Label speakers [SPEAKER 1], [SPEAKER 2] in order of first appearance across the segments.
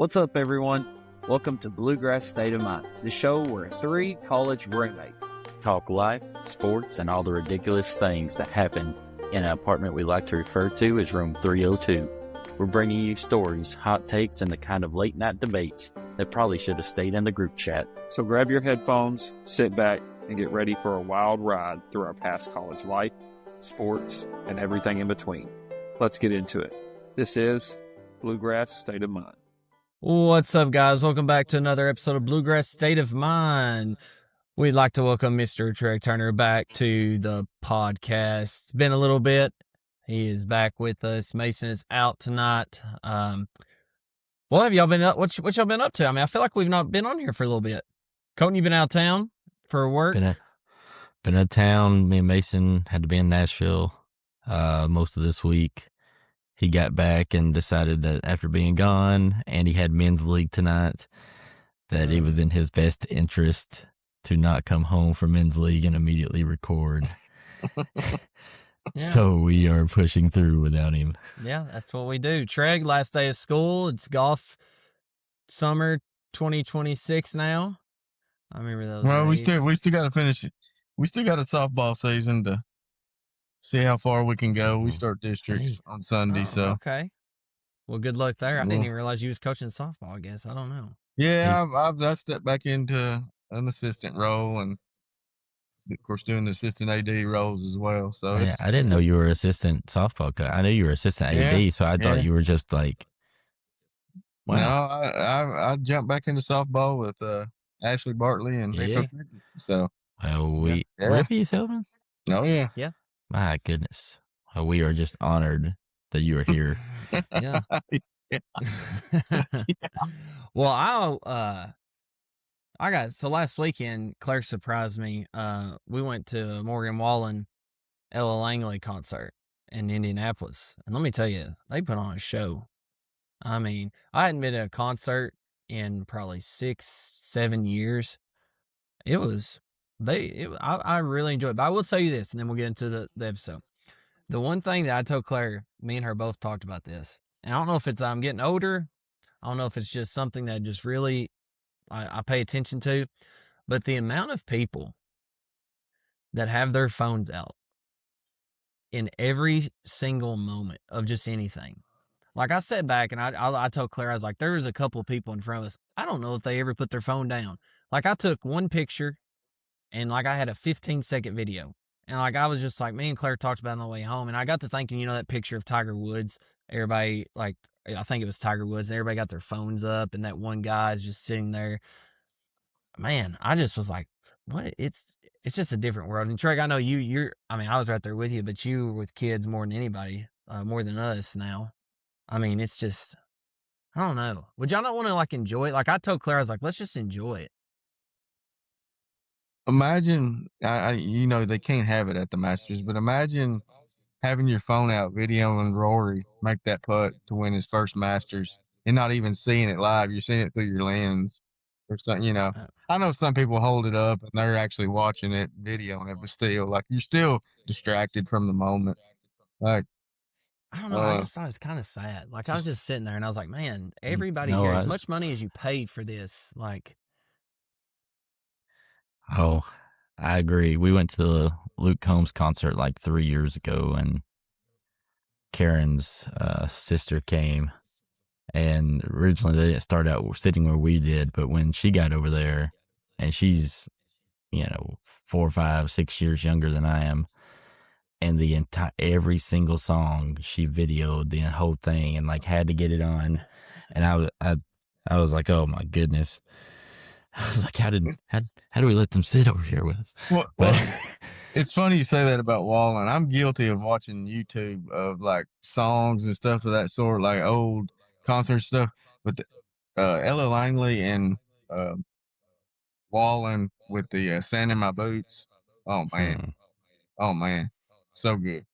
[SPEAKER 1] What's up, everyone? Welcome to Bluegrass State of Mind, the show where three college roommates talk life, sports, and all the ridiculous things that happen in an apartment we like to refer to as Room 302. We're bringing you stories, hot takes, and the kind of late-night debates that probably should have stayed in the group chat.
[SPEAKER 2] So grab your headphones, sit back, and get ready for a wild ride through our past college life, sports, and everything in between. Let's get into it. This is Bluegrass State of Mind.
[SPEAKER 3] What's up, guys? Welcome back to another episode of Bluegrass State of Mind. We'd like to welcome Mr. Trey Turner back to the podcast. It's been a little bit. He is back with us. Mason is out tonight. What have y'all been up? What y'all been up to? I mean, I feel like we've not been on here for a little bit. Colton, you been out of town for work?
[SPEAKER 4] Been out of town. Me and Mason had to be in Nashville most of this week. He got back and decided that after being gone, and he had men's league tonight, that it was in his best interest to not come home from men's league and immediately record.
[SPEAKER 3] Yeah.
[SPEAKER 4] So we are pushing through without him.
[SPEAKER 3] Yeah, that's what we do. Treg, last day of school. It's golf summer 2026 now. I remember those.
[SPEAKER 5] Well,
[SPEAKER 3] days.
[SPEAKER 5] we still got to finish it. We still got a softball season to see how far we can go. We start districts on Sunday, so
[SPEAKER 3] okay. Well, good luck there. I didn't even realize you was coaching softball. I guess I don't know.
[SPEAKER 5] yeah, I stepped back into an assistant role, and of course doing the assistant AD roles as well. So
[SPEAKER 4] Yeah, I didn't know you were assistant softball coach. I knew you were assistant AD, so I thought you were just like.
[SPEAKER 5] Wow. No, I jumped back into softball with Ashley Bartley and Rico Trickey. So
[SPEAKER 4] Rippy Selvin?
[SPEAKER 5] Oh yeah.
[SPEAKER 4] My goodness. We are just honored that you are here.
[SPEAKER 3] Yeah. Well, so last weekend, Claire surprised me. We went to Morgan Wallen, Ella Langley concert in Indianapolis. And let me tell you, they put on a show. I mean, I hadn't been to a concert in probably 6-7 years. I really enjoyed it. But I will tell you this, and then we'll get into the episode. The one thing that I told Claire, me and her both talked about this, and I don't know if I'm getting older. I don't know if it's just something that just really I pay attention to, but the amount of people that have their phones out in every single moment of just anything. Like, I sat back and I told Claire, I was like, there was a couple of people in front of us. I don't know if they ever put their phone down. Like, I took one picture and like I had a 15-second video. And like I was just like, me and Claire talked about it on the way home. And I got to thinking, that picture of Tiger Woods, everybody, like, I think it was Tiger Woods, and everybody got their phones up, and that one guy is just sitting there. Man, I just was like, what? It's just a different world. And Trey, I know I was right there with you, but you were with kids more than anybody, more than us now. I mean, it's just, I don't know. Would y'all not want to like enjoy it? Like I told Claire, I was like, let's just enjoy it.
[SPEAKER 5] Imagine, they can't have it at the Masters, but imagine having your phone out, videoing Rory make that putt to win his first Masters, and not even seeing it live. You're seeing it through your lens or something. I know some people hold it up and they're actually watching it, videoing it, but still, like, you're still distracted from the moment. Like,
[SPEAKER 3] I don't know. I just thought it was kind of sad. Like I was just sitting there and I was like, man, everybody here, as much money as you paid for this, like.
[SPEAKER 4] Oh, I agree. We went to the Luke Combs concert like 3 years ago, and Karen's sister came. And originally they didn't start out sitting where we did, but when she got over there, and she's, 4, 5, 6 years younger than I am, and every single song she videoed the whole thing and like had to get it on, and I was like, oh my goodness. I was like, how do we let them sit over here with us?
[SPEAKER 5] Well, it's funny you say that about Wallen. I'm guilty of watching YouTube of like songs and stuff of that sort, like old concert stuff. But Ella Langley and Wallen with the Sand in My Boots. Oh man, so good.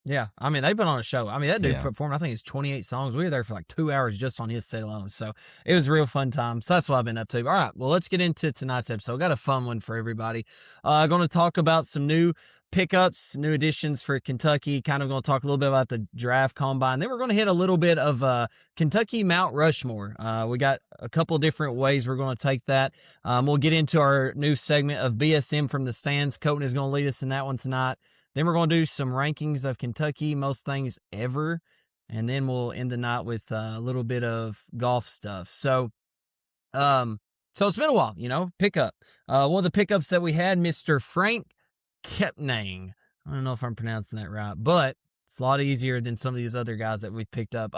[SPEAKER 3] Yeah, I mean, they put on a show. I mean, that dude performed, I think it's 28 songs. We were there for like 2 hours just on his set alone. So it was a real fun time. So that's what I've been up to. All right, well, let's get into tonight's episode. Got a fun one for everybody. Going to talk about some new pickups, new additions for Kentucky. Kind of going to talk a little bit about the draft combine. Then we're going to hit a little bit of Kentucky Mount Rushmore. We got a couple different ways we're going to take that. We'll get into our new segment of BSM from the stands. Colton is going to lead us in that one tonight. Then we're going to do some rankings of Kentucky, most things ever. And then we'll end the night with a little bit of golf stuff. So it's been a while, pickup. One of the pickups that we had, Mr. Frank Kepnang. I don't know if I'm pronouncing that right, but it's a lot easier than some of these other guys that we picked up.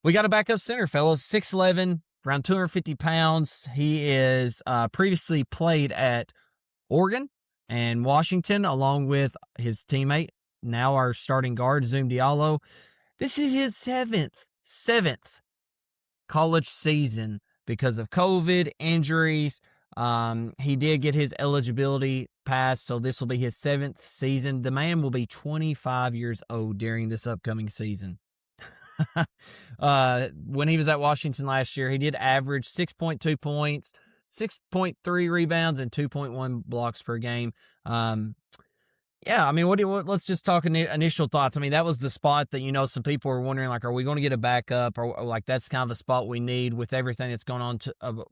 [SPEAKER 3] We got a backup center, fellas, 6'11", around 250 pounds. He is previously played at Oregon and Washington, along with his teammate, now our starting guard, Zoom Diallo. This is his seventh college season because of COVID, injuries. He did get his eligibility passed, so this will be his 7th season. The man will be 25 years old during this upcoming season. When he was at Washington last year, he did average 6.2 points, 6.3 rebounds, and 2.1 blocks per game. Yeah, I mean, let's just talk initial thoughts. I mean, that was the spot that, some people were wondering, like, are we going to get a backup? Or like, that's kind of a spot we need with everything that's going on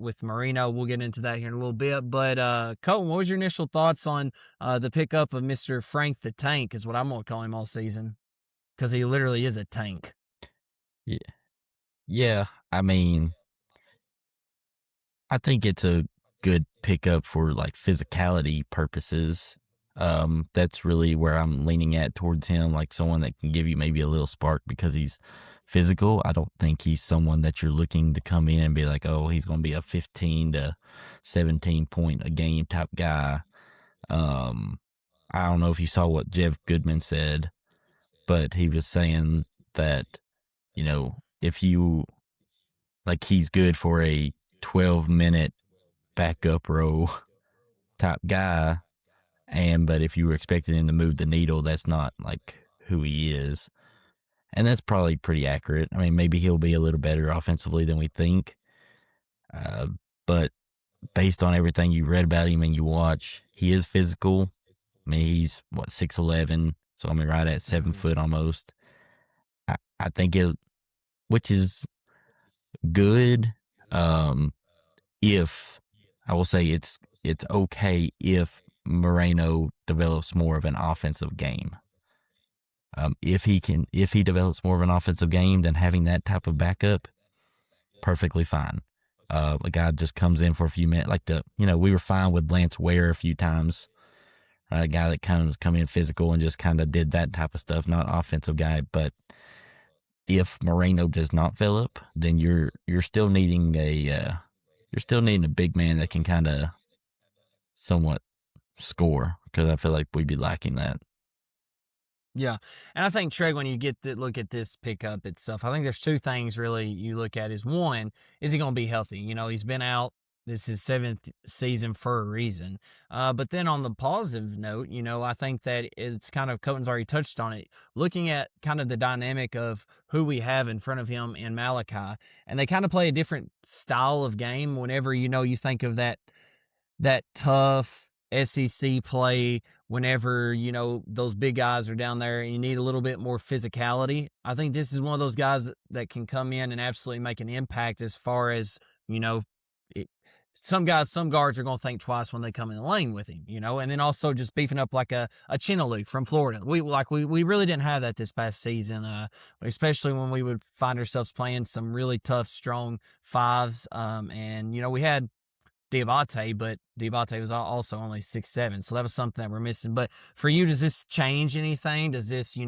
[SPEAKER 3] with Marino. We'll get into that here in a little bit. But, Colton, what was your initial thoughts on the pickup of Mr. Frank the Tank, is what I'm going to call him all season, because he literally is a tank.
[SPEAKER 4] Yeah. I mean, I think it's a good pickup for, like, physicality purposes. That's really where I'm leaning at towards him, like someone that can give you maybe a little spark because he's physical. I don't think he's someone that you're looking to come in and be like, oh, he's going to be a 15 to 17 point a game type guy. I don't know if you saw what Jeff Goodman said, but he was saying that, if you, like, he's good for a 12-minute backup row type guy. But if you were expecting him to move the needle, that's not like who he is. And that's probably pretty accurate. I mean, maybe he'll be a little better offensively than we think. But based on everything you read about him and you watch, he is physical. I mean, he's 6'11", so I mean, right at 7 foot almost. I think which is good. If I will say it's okay if Moreno develops more of an offensive game. If he develops more of an offensive game, then having that type of backup, perfectly fine. A guy just comes in for a few minutes, like we were fine with Lance Ware a few times. A guy that kind of come in physical and just kind of did that type of stuff, not offensive guy. But if Moreno does not develop, then you're still needing a big man that can kind of somewhat score, because I feel like we'd be lacking that.
[SPEAKER 3] Yeah, and I think, Trey, when you get to look at this pickup itself, I think there's two things really you look at. Is one, is he going to be healthy? He's been out. This is his 7th season for a reason. But then on the positive note, I think that it's kind of, Colton's already touched on it, looking at kind of the dynamic of who we have in front of him and Malachi. And they kind of play a different style of game whenever, you think of that tough SEC play, whenever, those big guys are down there and you need a little bit more physicality. I think this is one of those guys that can come in and absolutely make an impact as far as, some guards are going to think twice when they come in the lane with him, and then also just beefing up like a Chinaloo from Florida. We really didn't have that this past season, especially when we would find ourselves playing some really tough, strong fives. And, we had Diabate, but Diabate was also only 6'7", so that was something that we're missing. But for you, does this change anything? Does this, we've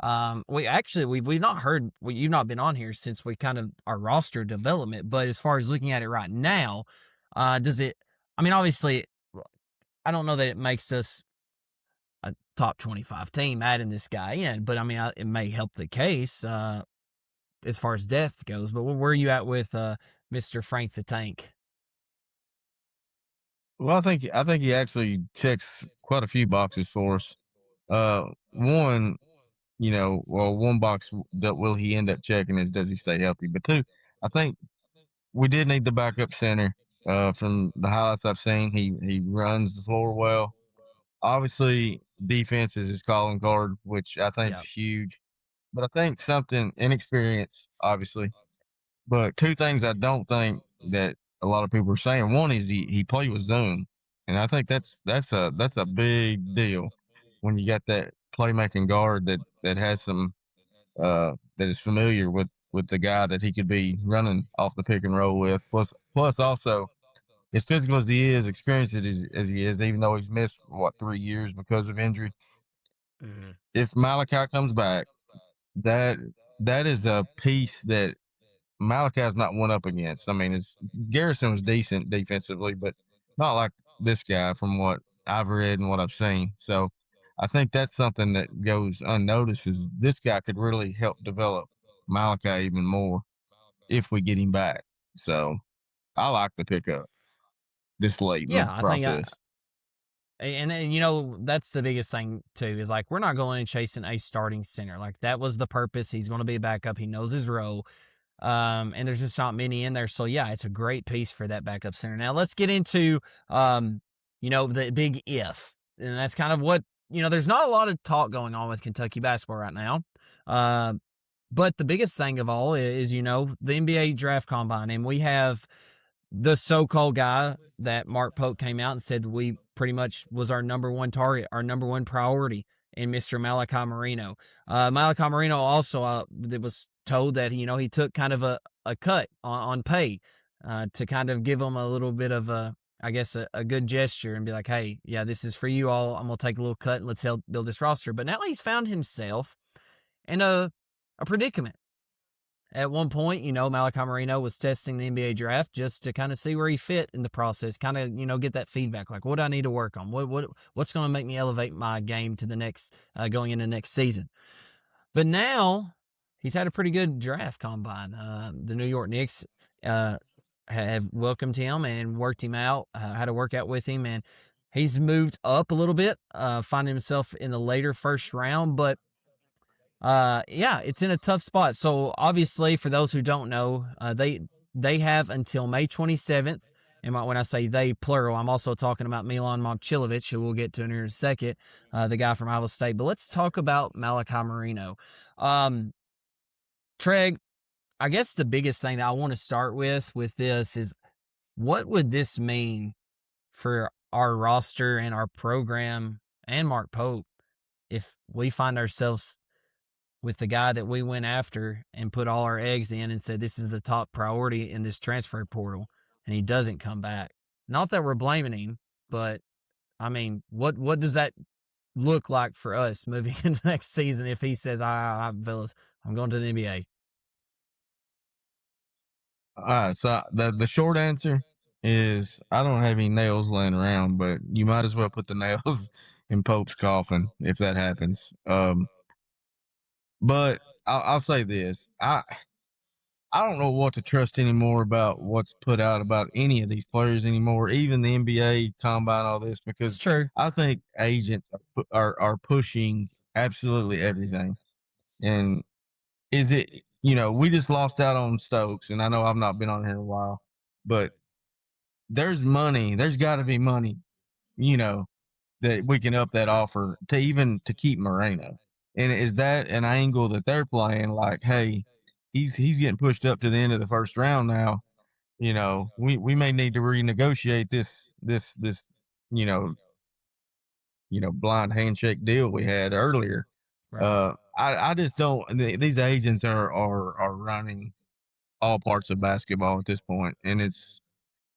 [SPEAKER 3] not heard, you've not been on here since we kind of our roster development, but as far as looking at it right now, does it? I mean, obviously, I don't know that it makes us a top 25 team adding this guy in, but I mean, it may help the case as far as depth goes. But where are you at with Mr. Frank the Tank?
[SPEAKER 5] Well, I think he actually checks quite a few boxes for us. One, one box that will he end up checking is, does he stay healthy? But two, I think we did need the backup center. From the highlights I've seen, he runs the floor well. obviously defense is his calling card, which I think
[SPEAKER 3] Yeah.
[SPEAKER 5] is huge. But I think something inexperience, obviously. But two things I don't think that a lot of people are saying. One is he played with Zoom, and I think that's a big deal when you got that playmaking guard that has some that is familiar with the guy that he could be running off the pick and roll with. Plus also as physical as he is, experienced as he is, even though he's missed 3 years because of injury.
[SPEAKER 3] Mhm.
[SPEAKER 5] If Malachi comes back, that that is a piece that Malachi's not one up against. I mean, it's Garrison was decent defensively, but not like this guy from what I've read and what I've seen. So I think that's something that goes unnoticed is this guy could really help develop Malachi even more if we get him back. So I like the pickup this late in the
[SPEAKER 3] Yeah, I think
[SPEAKER 5] process.
[SPEAKER 3] and then that's the biggest thing too is like we're not going and chasing a starting center. Like that was the purpose. He's going to be a backup. He knows his role. And there's just not many in there. So yeah, it's a great piece for that backup center. Now let's get into the big if. And that's kind of what there's not a lot of talk going on with Kentucky basketball right now. But the biggest thing of all is the NBA draft combine. And we have the so-called guy that Mark Pope came out and said that we pretty much was our number one target, our number one priority in Mr. Malachi Marino. Malachi Marino also it was told that he took kind of a cut on pay to kind of give him a little bit of I guess a good gesture and be like, hey, yeah, this is for you all. I'm gonna take a little cut and let's help build this roster. But now he's found himself in a predicament. At one point, Malachi Marino was testing the NBA draft just to kind of see where he fit in the process, kind of, get that feedback, like what do I need to work on? What's going to make me elevate my game to the next, going into next season? But now he's had a pretty good draft combine. The New York Knicks have welcomed him and worked him out, had a workout with him, and he's moved up a little bit, finding himself in the later first round, but yeah, it's in a tough spot. So obviously, for those who don't know, they have until May 27th. And when I say they, plural, I'm also talking about Milan Momcilovic, who we'll get to in here in a second, the guy from Iowa State. But let's talk about Malachi Marino. Treg, I guess the biggest thing that I want to start with this is what would this mean for our roster and our program and Mark Pope if we find ourselves with the guy that we went after and put all our eggs in and said this is the top priority in this transfer portal, and he doesn't come back? Not that we're blaming him, but I mean, what does that look like for us moving into next season if he says, fellas, I'm going to the NBA?
[SPEAKER 5] All right, so the short answer is I don't have any nails laying around, but you might as well put the nails in Pope's coffin if that happens. But I'll say this: I don't know what to trust anymore about what's put out about any of these players anymore, even the NBA combine, all this,
[SPEAKER 3] It's
[SPEAKER 5] because
[SPEAKER 3] true.
[SPEAKER 5] I think agents are pushing absolutely everything. And is it we just lost out on Stokes, and I know I've not been on here a while, but there's money. There's got to be money, you know, that we can up that offer to even to keep Moreno. And is that an angle that they're playing? Like, hey, he's getting pushed up to the end of the first round now. We may need to renegotiate this you know blind handshake deal we had earlier.
[SPEAKER 3] Right.
[SPEAKER 5] I just don't. These agents are running all parts of basketball at this point, and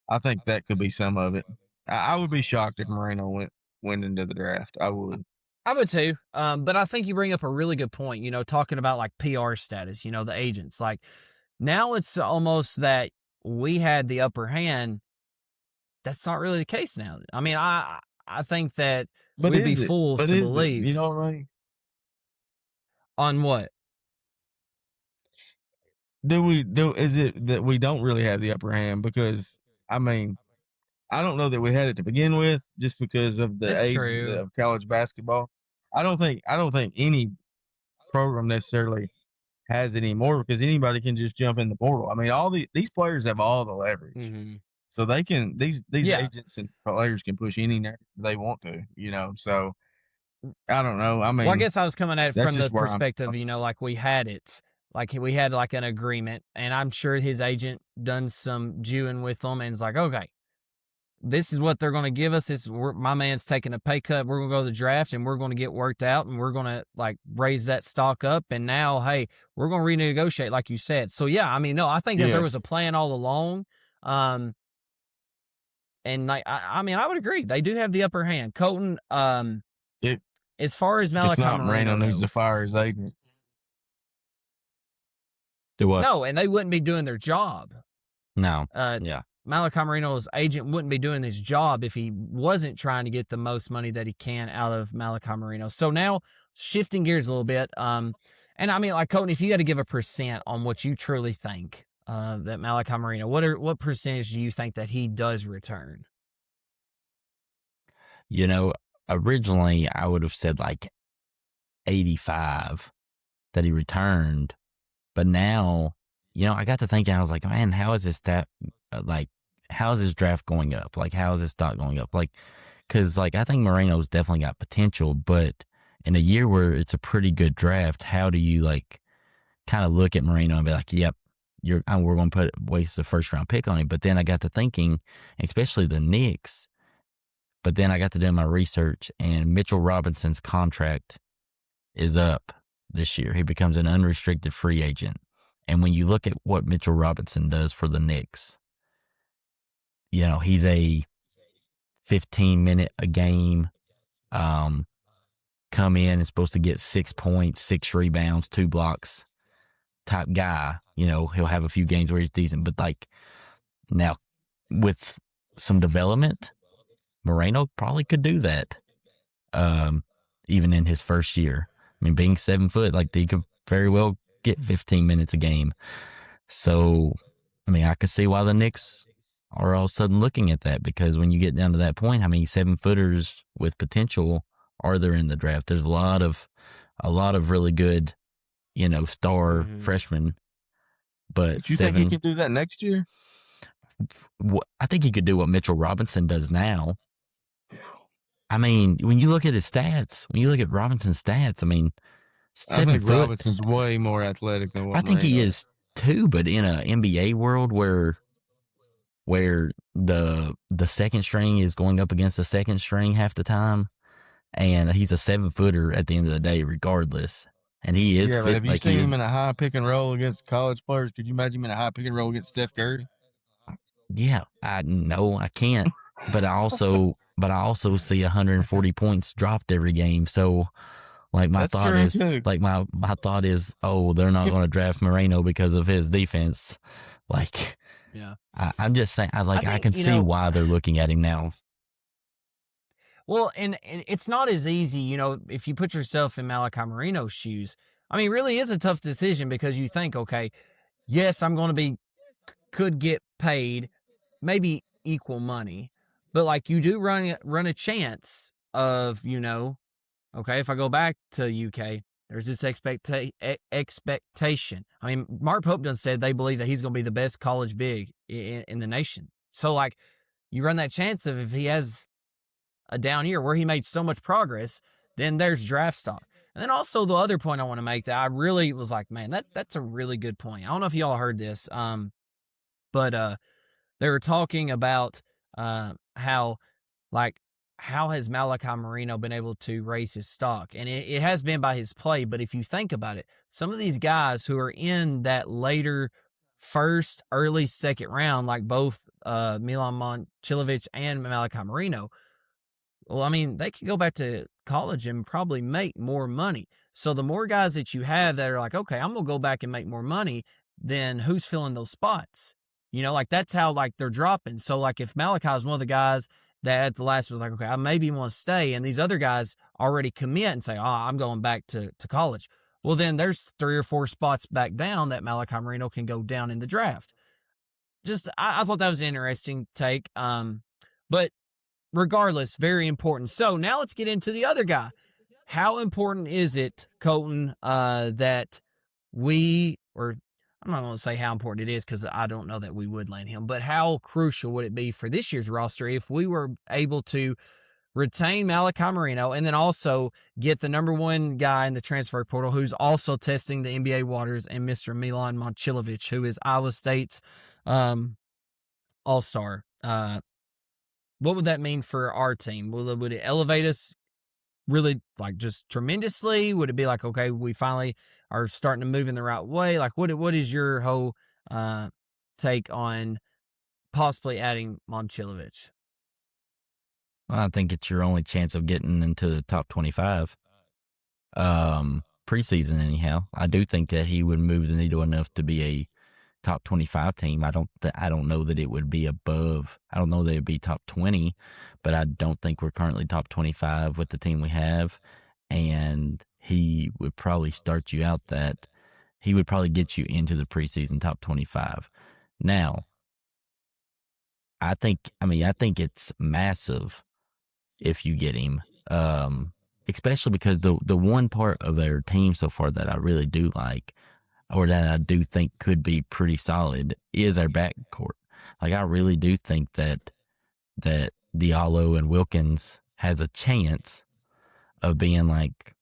[SPEAKER 5] I think that could be some of it. I would be shocked if Moreno went into the draft. I would.
[SPEAKER 3] I would too. But I think you bring up a really good point, talking about like PR status, the agents. Like now it's almost that we had the upper hand. That's not really the case now. I mean, I think that
[SPEAKER 5] But
[SPEAKER 3] we'd be
[SPEAKER 5] is it?
[SPEAKER 3] fools
[SPEAKER 5] But
[SPEAKER 3] to
[SPEAKER 5] is it? You
[SPEAKER 3] believe
[SPEAKER 5] know what I mean?
[SPEAKER 3] on what?
[SPEAKER 5] Is it that we don't really have the upper hand? Because I mean, I don't know that we had it to begin with, just because of the
[SPEAKER 3] It's
[SPEAKER 5] age
[SPEAKER 3] true.
[SPEAKER 5] of college basketball. I don't think any program necessarily has it anymore because anybody can just jump in the portal. I mean, these players have all the leverage.
[SPEAKER 3] Mm-hmm.
[SPEAKER 5] So they can these
[SPEAKER 3] Yeah.
[SPEAKER 5] agents and players can push any narrative they want to, So I don't know. I mean,
[SPEAKER 3] Well, I guess I was coming at it
[SPEAKER 5] that's
[SPEAKER 3] from
[SPEAKER 5] just
[SPEAKER 3] the
[SPEAKER 5] where I'm.
[SPEAKER 3] perspective, like we had it, like we had like an agreement, and I'm sure his agent done some Jewing with them, and it's like, okay, this is what they're going to give us. My man's taking a pay cut. We're going to go to the draft, and we're going to get worked out, and we're going to like raise that stock up. And now, hey, we're going to renegotiate, like you said. So yeah, I mean, no, I think that there was a plan all along. And like, I mean, I would agree. They do have the upper hand. Colton, as far as Malachi
[SPEAKER 5] It's not
[SPEAKER 3] Moreno
[SPEAKER 5] needs to fire his agent.
[SPEAKER 4] Do what?
[SPEAKER 3] No, and they wouldn't be doing their job.
[SPEAKER 4] No. Yeah.
[SPEAKER 3] Malachi Moreno's agent wouldn't be doing his job if he wasn't trying to get the most money that he can out of Malachi Moreno. So now shifting gears a little bit, and I mean, like Colton, if you had to give a percent on what you truly think that Malachi Moreno, what percentage do you think that he does return?
[SPEAKER 4] Originally I would have said like 85 that he returned, but now, I got to thinking, I was like, man, how is this how is this draft going up? Like, how is this stock going up? Like, because like I think Moreno's definitely got potential, but in a year where it's a pretty good draft, how do you like kind of look at Moreno and be like, yep, we're going to waste a first round pick on him? But then I got to thinking, especially the Knicks. But then I got to do my research, and Mitchell Robinson's contract is up this year. He becomes an unrestricted free agent. And when you look at what Mitchell Robinson does for the Knicks, he's a 15-minute a game, come in and supposed to get 6 points, 6 rebounds, 2 blocks type guy. He'll have a few games where he's decent, but like now with some development, Moreno probably could do that, even in his first year. I mean, being 7 foot, like he could very well get 15 minutes a game. So, I mean, I could see why the Knicks are all of a sudden looking at that, because when you get down to that point, how many 7-footers with potential are there in the draft? There's a lot of really good, star freshmen. But
[SPEAKER 5] you think he can do that next year?
[SPEAKER 4] I think he could do what Mitchell Robinson does now. I mean, when you look at his stats, when you look at Robinson's stats, I mean, 7 foot.
[SPEAKER 5] Robinson's way more athletic than what
[SPEAKER 4] I think he is too, but in an NBA world where the second string is going up against the second string half the time, and he's a 7-footer at the end of the day, regardless. And he is.
[SPEAKER 5] Yeah, but have you seen him in a high pick and roll against college players? Could you imagine him in a high pick and roll against Steph Curry?
[SPEAKER 4] Yeah, I can't. But I also see 140 points dropped every game. So, like my thought is, oh, they're not going to draft Moreno because of his defense. Like,
[SPEAKER 3] yeah,
[SPEAKER 4] I'm just saying, I can see why they're looking at him now.
[SPEAKER 3] Well, and it's not as easy, if you put yourself in Malachi Moreno's shoes. I mean, it really is a tough decision, because you think, okay, yes, I'm going to could get paid maybe equal money, but like you do run a chance of, okay, if I go back to UK, there's this expectation. I mean, Mark Pope done said they believe that he's going to be the best college big in the nation. So like you run that chance of, if he has a down year where he made so much progress, then there's draft stock. And then also the other point I want to make that I really was like, man, that's a really good point. I don't know if y'all heard this, but they were talking about how has Malachi Moreno been able to raise his stock? And it has been by his play, but if you think about it, some of these guys who are in that later first, early second round, like both Milan Momcilovic and Malachi Moreno, well, I mean, they could go back to college and probably make more money. So the more guys that you have that are like, okay, I'm going to go back and make more money, then who's filling those spots? Like that's how like they're dropping. So like if Malachi is one of the guys that at the last was like, okay, I maybe want to stay, and these other guys already commit and say, oh, I'm going back to college. Well, then there's 3 or 4 spots back down that Malachi Moreno can go down in the draft. Just, I thought that was an interesting take. But regardless, very important. So now let's get into the other guy. How important is it, Colton, that we, or I'm not going to say how important it is because I don't know that we would land him, but how crucial would it be for this year's roster if we were able to retain Malachi Marino and then also get the number one guy in the transfer portal who's also testing the NBA waters and Mr. Milan Momcilovic, who is Iowa State's all-star. What would that mean for our team? Would it elevate us really like just tremendously? Would it be like, okay, we finally are starting to move in the right way? Like what is your whole take on possibly adding Momcilovic?
[SPEAKER 4] Well, I think it's your only chance of getting into the top 25. Preseason anyhow. I do think that he would move the needle enough to be a top 25 team. I don't know that it would be above. I don't know that it'd be top 20, but I don't think we're currently top 25 with the team we have. And he would probably start you out that he would probably get you into the preseason top 25. Now, I think it's massive if you get him. Especially because the one part of their team so far that I really do like, or that I do think could be pretty solid, is our backcourt. Like I really do think that Diallo and Wilkins has a chance of being like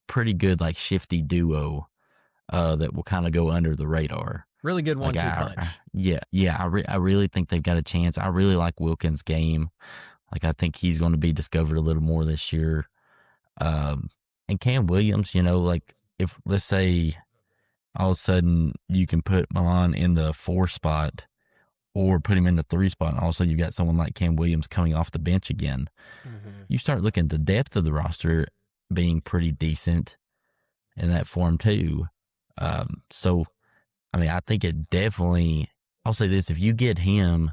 [SPEAKER 4] pretty good, like shifty duo that will kind of go under the radar.
[SPEAKER 3] Really good 1-2 punch.
[SPEAKER 4] I really think they've got a chance. I really like Wilkins' game. Like I think he's going to be discovered a little more this year. And Cam Williams, like if let's say all of a sudden you can put Milan in the 4 spot or put him in the 3 spot, and all of a sudden you got someone like Cam Williams coming off the bench again. Mm-hmm. You start looking at the depth of the roster being pretty decent in that form too. So, I mean, I think it definitely, I'll say this, if you get him,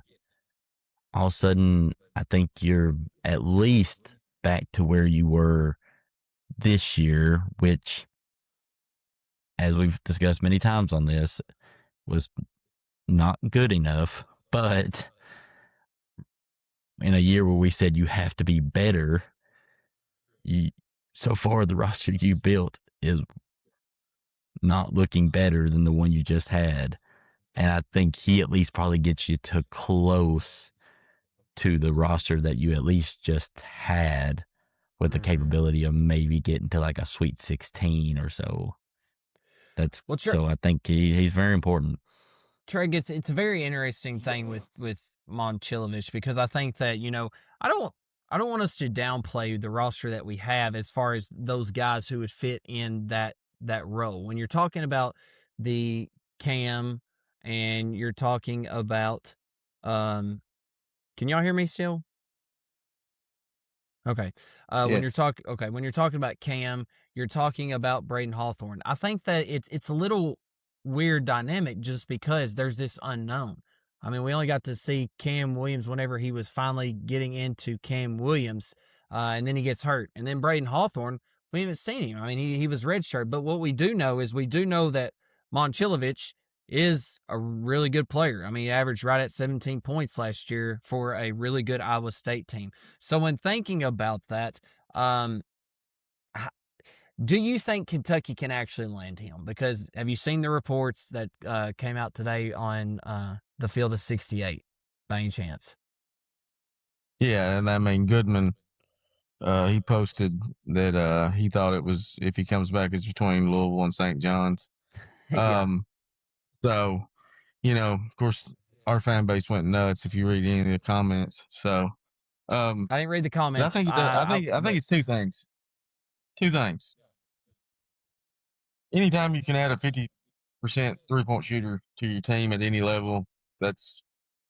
[SPEAKER 4] all of a sudden I think you're at least back to where you were this year, which, as we've discussed many times on this, was not good enough. But in a year where we said you have to be better, so far the roster you built is not looking better than the one you just had. And I think he at least probably gets you to close to the roster that you at least just had, with the capability of maybe getting to like a Sweet 16 or so. So I think he's very important.
[SPEAKER 3] Trey, it's a very interesting thing with Momcilovic, because I think that, I don't want us to downplay the roster that we have as far as those guys who would fit in that role. When you're talking about the Cam and you're talking about can y'all hear me still? Okay.
[SPEAKER 5] Yes.
[SPEAKER 3] When you're talking about Cam, you're talking about Braden Hawthorne. I think that it's a little weird dynamic just because there's this unknown. I mean, we only got to see Cam Williams whenever he was finally getting into Cam Williams, and then he gets hurt. And then Braden Hawthorne, we haven't seen him. I mean, he was redshirt. But what we do know is that Momcilovic is a really good player. I mean, he averaged right at 17 points last year for a really good Iowa State team. So when thinking about that, do you think Kentucky can actually land him? Because have you seen the reports that came out today on the field of 68 by any chance?
[SPEAKER 5] Yeah, and I mean, Goodman, he posted that he thought it was, if he comes back, it's between Louisville and St. John's.
[SPEAKER 3] Yeah.
[SPEAKER 5] So, of course, our fan base went nuts if you read any of the comments. So,
[SPEAKER 3] I didn't read the comments.
[SPEAKER 5] I think it's two things. Anytime you can add a 50% 3-point shooter to your team at any level, that's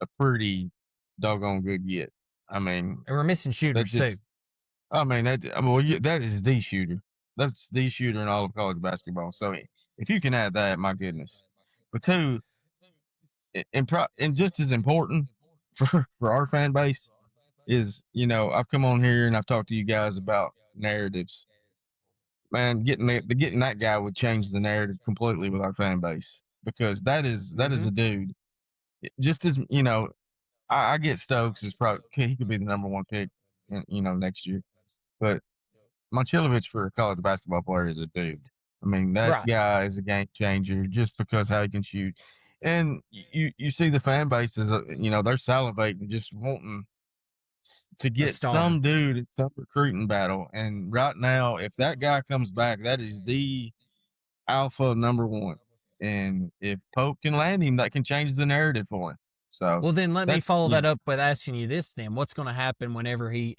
[SPEAKER 5] a pretty doggone good get. I mean,
[SPEAKER 3] and we're missing shooters too.
[SPEAKER 5] That is the shooter. That's the shooter in all of college basketball. So if you can add that, my goodness. But two, and just as important for our fan base is, I've come on here and I've talked to you guys about narratives. Man, getting that guy would change the narrative completely with our fan base, because that is a dude. Just as I get Stokes is probably, he could be the number 1 pick, next year, but Momcilovic for a college basketball player is a dude. I mean, that
[SPEAKER 3] Right.
[SPEAKER 5] guy is a game changer just because how he can shoot. And you see the fan bases, they're salivating, just wanting to
[SPEAKER 3] A
[SPEAKER 5] get
[SPEAKER 3] star.
[SPEAKER 5] some dude in some recruiting battle. And right now, if that guy comes back, that is the alpha number one. And if Pope can land him, that can change the narrative for him. So
[SPEAKER 3] Well, then let me
[SPEAKER 5] that's
[SPEAKER 3] follow that up with asking you this then. What's going to happen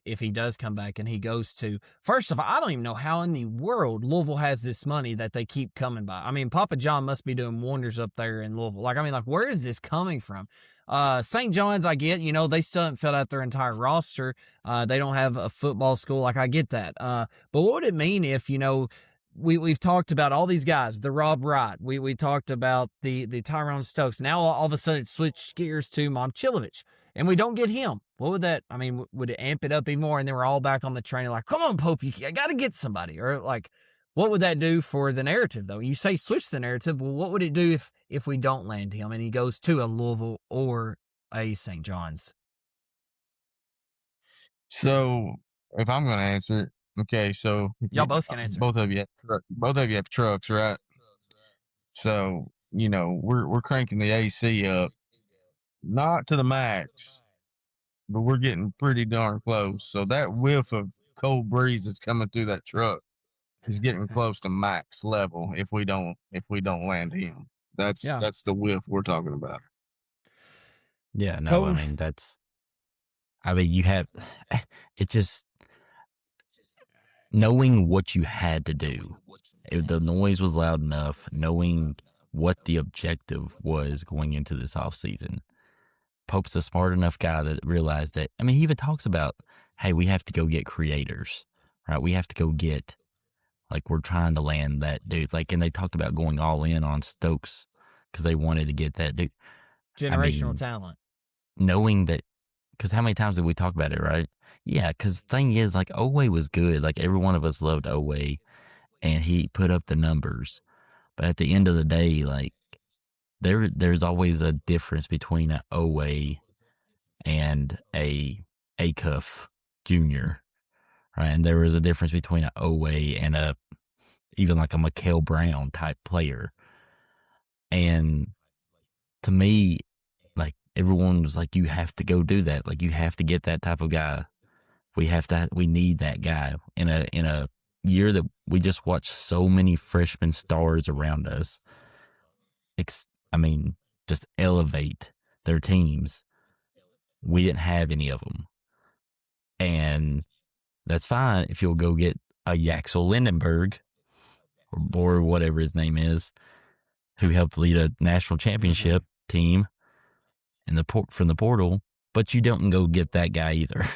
[SPEAKER 3] if he does come back and he goes to, first of all, I don't even know how in the world Louisville has this money that they keep coming by. I mean, Papa John must be doing wonders up there in Louisville. Where is this coming from? St. John's, I get, they still haven't filled out their entire roster. They don't have a football school. I get that. But what would it mean if, we've talked about all these guys, the Rob Wright. We talked about the Tyrone Stokes. Now all of a sudden it switched gears to Momchilovich, and we don't get him. What would that? I mean, would it amp it up even more? And then we're all back on the train, like, come on, Pope, I got to get somebody, or like, what would that do for the narrative though? You say switch the narrative. Well, what would it do if we don't land him and he goes to a Louisville or a St. John's?
[SPEAKER 5] so. If I'm going to answer it, okay. So
[SPEAKER 3] Y'all both can answer.
[SPEAKER 5] both of you have trucks, right? So we're cranking the AC up, not to the max, but we're getting pretty darn close. So that whiff of cold breeze that's coming through that truck is getting close to max level if we don't land him. That's the whiff we're talking about.
[SPEAKER 4] Yeah, no, you have it just knowing what you had to do. If the noise was loud enough, knowing what the objective was going into this offseason. Pope's a smart enough guy that realized that. I mean, he even talks about, hey, we have to go get creators, right? We have to go get, we're trying to land that dude. And they talked about going all in on Stokes because they wanted to get that dude.
[SPEAKER 3] Generational talent.
[SPEAKER 4] Knowing that, because how many times did we talk about it, right? Yeah, because the thing is, Oweh was good. Every one of us loved Oweh, and he put up the numbers. But at the end of the day, there's always a difference between an Oweh and a Acuff Jr., right? And there is a difference between an Oweh and even a Mikael Brown type player. And to me, everyone was like, you have to go do that. You have to get that type of guy. We need that guy in a year that we just watched so many freshman stars around us. Just elevate their teams. We didn't have any of them. And that's fine if you'll go get a Yaxel Lindenberg or whatever his name is, who helped lead a national championship team from the portal, but you don't go get that guy either.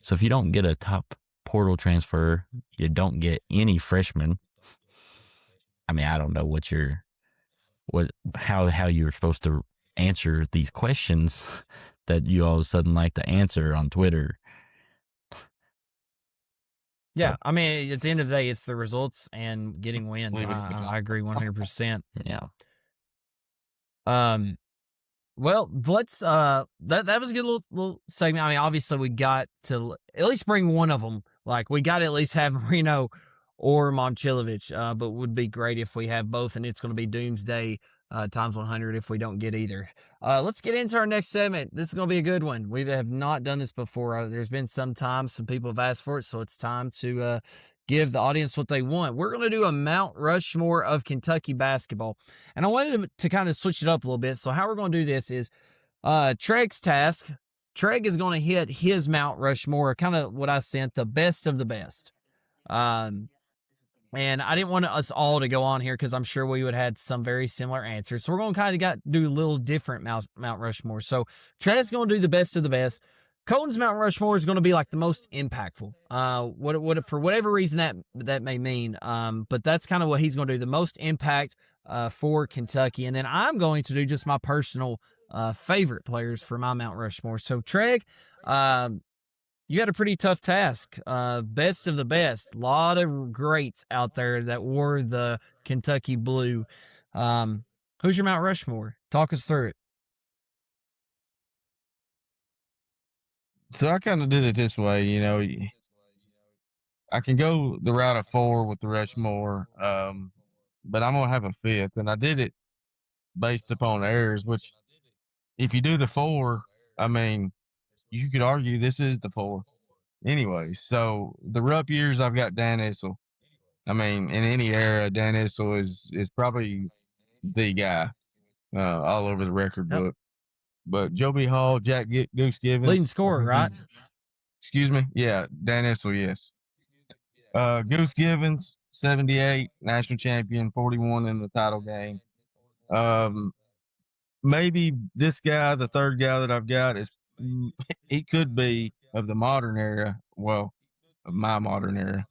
[SPEAKER 4] So if you don't get a top portal transfer, you don't get any freshman. I mean, I don't know how you're supposed to answer these questions that you all of a sudden like to answer on Twitter.
[SPEAKER 3] Yeah, I mean, at the end of the day, it's the results and getting wins. I agree 100%.
[SPEAKER 4] Yeah.
[SPEAKER 3] Well, let's that was a good little segment. I mean, obviously we got to at least bring one of them. We got to at least have Marino or Momchilovich, but would be great if we have both, and it's going to be doomsday times 100 if we don't get either. Let's get into our next segment. This is going to be a good one. We have not done this before. There's been some people have asked for it, so it's time to give the audience what they want. We're going to do a Mount Rushmore of Kentucky basketball. And I wanted to kind of switch it up a little bit. So how we're going to do this is Treg's task. Treg is going to hit his Mount Rushmore, kind of what I sent, the best of the best. And I didn't want us all to go on here because I'm sure we would have had some very similar answers. So we're going to kind of do a little different Mount Rushmore. So Treg's going to do the best of the best. Colton's Mount Rushmore is going to be the most impactful. What for whatever reason that may mean. But that's kind of what he's going to do, the most impact for Kentucky. And then I'm going to do just my personal favorite players for my Mount Rushmore. So Treg, you had a pretty tough task. Best of the best. A lot of greats out there that wore the Kentucky blue. Who's your Mount Rushmore? Talk us through it.
[SPEAKER 5] So I kind of did it this way, I can go the route of 4 with the Rushmore. but I'm gonna have a fifth, and I did it based upon errors. Which, if you do the four, I mean, you could argue this is the four. Anyway, so the rough years, I've got Dan Issel. I mean, in any era, Dan Issel is probably the guy all over the record
[SPEAKER 3] Yep.
[SPEAKER 5] book. But Joby Hall, Goose Givens,
[SPEAKER 3] Leading scorer, right?
[SPEAKER 5] Excuse me, yeah, Dan Issel, yes. Goose Givens, 78, national champion, 41 in the title game. Maybe this guy, the third guy that I've got, he could be of the modern era. Well, of my modern era,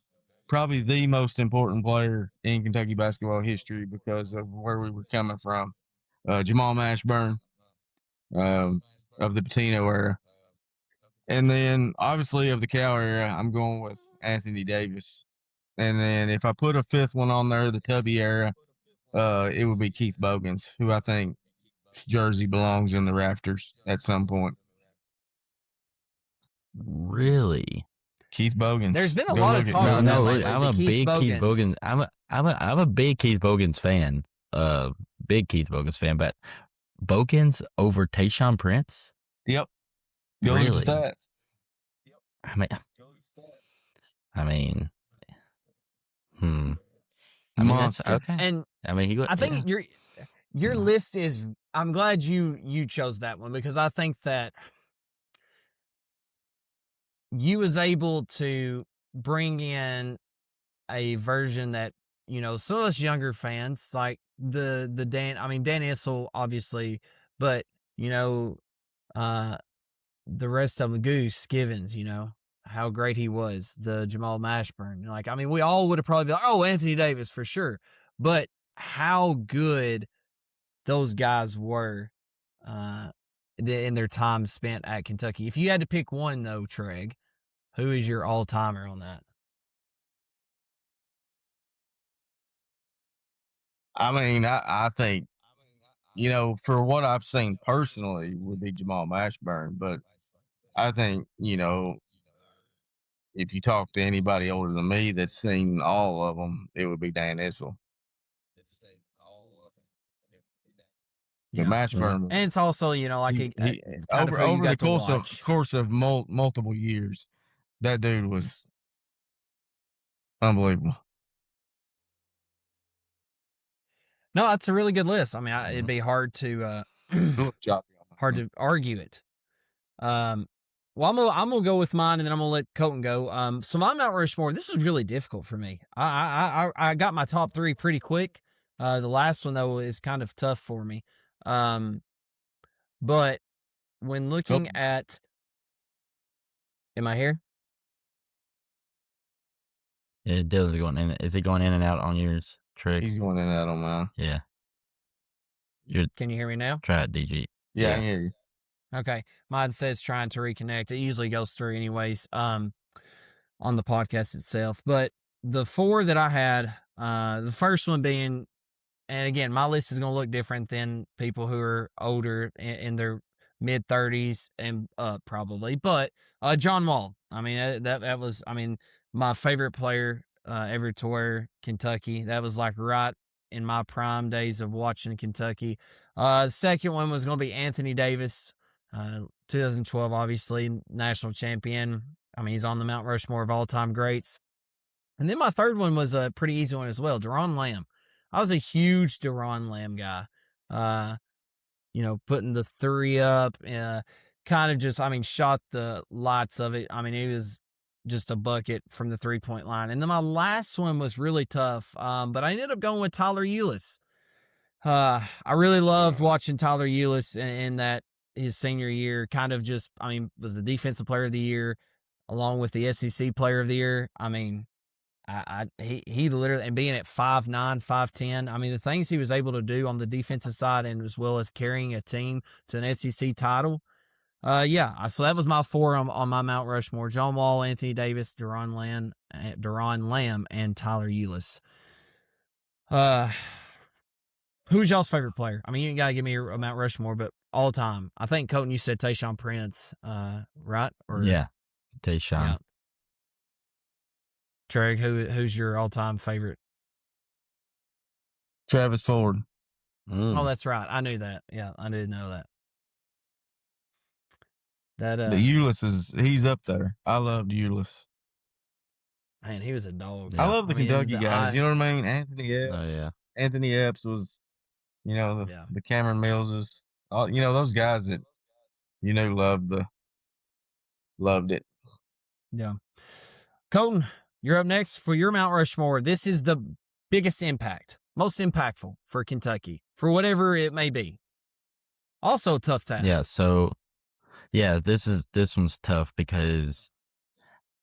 [SPEAKER 5] probably the most important player in Kentucky basketball history because of where we were coming from. Jamal Mashburn, of the Patino era. And then obviously of the Cal era, I'm going with Anthony Davis. And then if I put a fifth one on there, the Tubby era, it would be Keith Bogans, who I think jersey belongs in the rafters at some point.
[SPEAKER 4] Really?
[SPEAKER 5] Keith Bogans.
[SPEAKER 3] There's been a
[SPEAKER 5] Go
[SPEAKER 3] lot
[SPEAKER 5] look
[SPEAKER 3] of
[SPEAKER 5] at
[SPEAKER 3] talk
[SPEAKER 5] go
[SPEAKER 3] on
[SPEAKER 5] look
[SPEAKER 3] that
[SPEAKER 5] at-
[SPEAKER 3] lately.
[SPEAKER 4] I'm
[SPEAKER 3] the
[SPEAKER 4] a big Keith Bogans. I'm a big Keith Bogans fan. Big Keith Bogans fan. But Bogans over Tayshaun Prince?
[SPEAKER 5] Yep. Go look
[SPEAKER 4] Really?
[SPEAKER 5] at the stats.
[SPEAKER 4] I mean, I mean, that's
[SPEAKER 5] Monster.
[SPEAKER 4] okay.
[SPEAKER 3] And
[SPEAKER 4] I mean,
[SPEAKER 3] I think your list is. I'm glad you chose that one because I think that you was able to bring in a version that some of us younger fans like the Dan. I mean Dan Issel obviously, but the rest of them, Goose Givens, how great he was, the Jamal Mashburn. Like, I mean, we all would have probably been like, oh, Anthony Davis for sure. But how good those guys were in their time spent at Kentucky. If you had to pick one, though, Treg, who is your all-timer on that?
[SPEAKER 5] I mean, I think, for what I've seen personally would be Jamal Mashburn, but I think, if you talk to anybody older than me that's seen all of them, it would be Dan Issel. But Mashburn was,
[SPEAKER 3] And it's also, like
[SPEAKER 5] he,
[SPEAKER 3] kind of who you
[SPEAKER 5] over the
[SPEAKER 3] got to watch.
[SPEAKER 5] course of multiple years, that dude was unbelievable.
[SPEAKER 3] No, that's a really good list. I mean, it'd be hard to argue it. Well, I'm gonna go with mine, and then I'm gonna let Colton go. So my Mount Rushmore, this was really difficult for me. I got my top three pretty quick. The last one though is kind of tough for me. But when looking at, am I here?
[SPEAKER 4] Yeah, Dylan's going in. Is he going in and out on yours, Treg?
[SPEAKER 5] He's going in and out on mine.
[SPEAKER 4] Yeah.
[SPEAKER 3] Can you hear me now?
[SPEAKER 4] Try it, DG.
[SPEAKER 5] Yeah, I can hear you.
[SPEAKER 3] Okay. Mine says trying to reconnect. It usually goes through anyways, on the podcast itself. But the four that I had, the first one being, and again, my list is going to look different than people who are older in their mid 30s and up probably. But John Wall, I mean, that was, I mean, my favorite player ever to wear Kentucky. That was like right in my prime days of watching Kentucky. The second one was going to be Anthony Davis, 2012, obviously, national champion. I mean, he's on the Mount Rushmore of all-time greats. And then my third one was a pretty easy one as well, Deron Lamb. I was a huge Deron Lamb guy. Putting the three up, kind of just, I mean, shot the lights of it. I mean, it was just a bucket from the three-point line. And then my last one was really tough, but I ended up going with Tyler Ulis. I really loved watching Tyler Ulis in that his senior year, kind of just, I mean, was the defensive player of the year along with the SEC player of the year. I mean, he literally, and being at 5'9", 5'10", I mean, the things he was able to do on the defensive side and as well as carrying a team to an SEC title. So that was my four on my Mount Rushmore: John Wall, Anthony Davis, Deron Lamb, and Tyler Ulis. Who's y'all's favorite player? I mean, you ain't got to give me a Mount Rushmore, but all time. I think, Colton, you said Tayshaun Prince, right?
[SPEAKER 4] Yeah, Tayshaun. Yeah.
[SPEAKER 3] Treg, who's your all-time favorite?
[SPEAKER 5] Travis Ford.
[SPEAKER 3] Oh, that's right. I knew that. Yeah, I did know that.
[SPEAKER 5] The Ulyss he's up there. I loved Ulyss.
[SPEAKER 3] Man, he was a dog.
[SPEAKER 5] I love the Kentucky
[SPEAKER 3] the
[SPEAKER 5] guys. You know what I mean? Anthony Epps.
[SPEAKER 4] Oh yeah.
[SPEAKER 5] Anthony Epps was, the Cameron Millses. All those guys that loved it.
[SPEAKER 3] Yeah. Colton, you're up next for your Mount Rushmore. This is the biggest impact, most impactful for Kentucky, for whatever it may be. Also a tough task.
[SPEAKER 4] Yeah. So, this one's tough because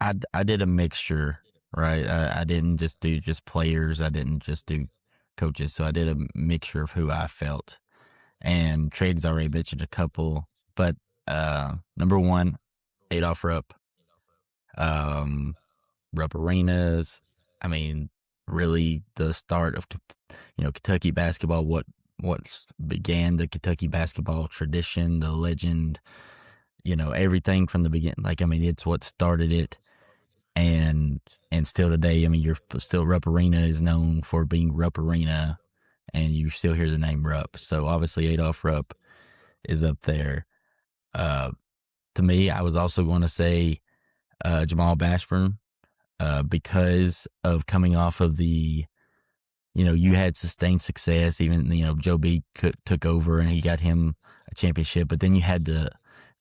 [SPEAKER 4] I did a mixture, right? I didn't just do just players. I didn't just do coaches. So I did a mixture of who I felt. And Trade's already mentioned a couple, but number one, Adolph Rupp. Rupp Arenas. I mean, really the start of Kentucky basketball. What began the Kentucky basketball tradition, the legend. Everything from the beginning. Like, I mean, it's what started it. And still today, I mean, you're still Rupp Arena is known for being Rupp Arena, and you still hear the name Rupp. So obviously Adolph Rupp is up there. To me, I was also going to say Jamal Bashburn because of coming off of the, you had sustained success. Even Joe B took over and he got him a championship, but then you had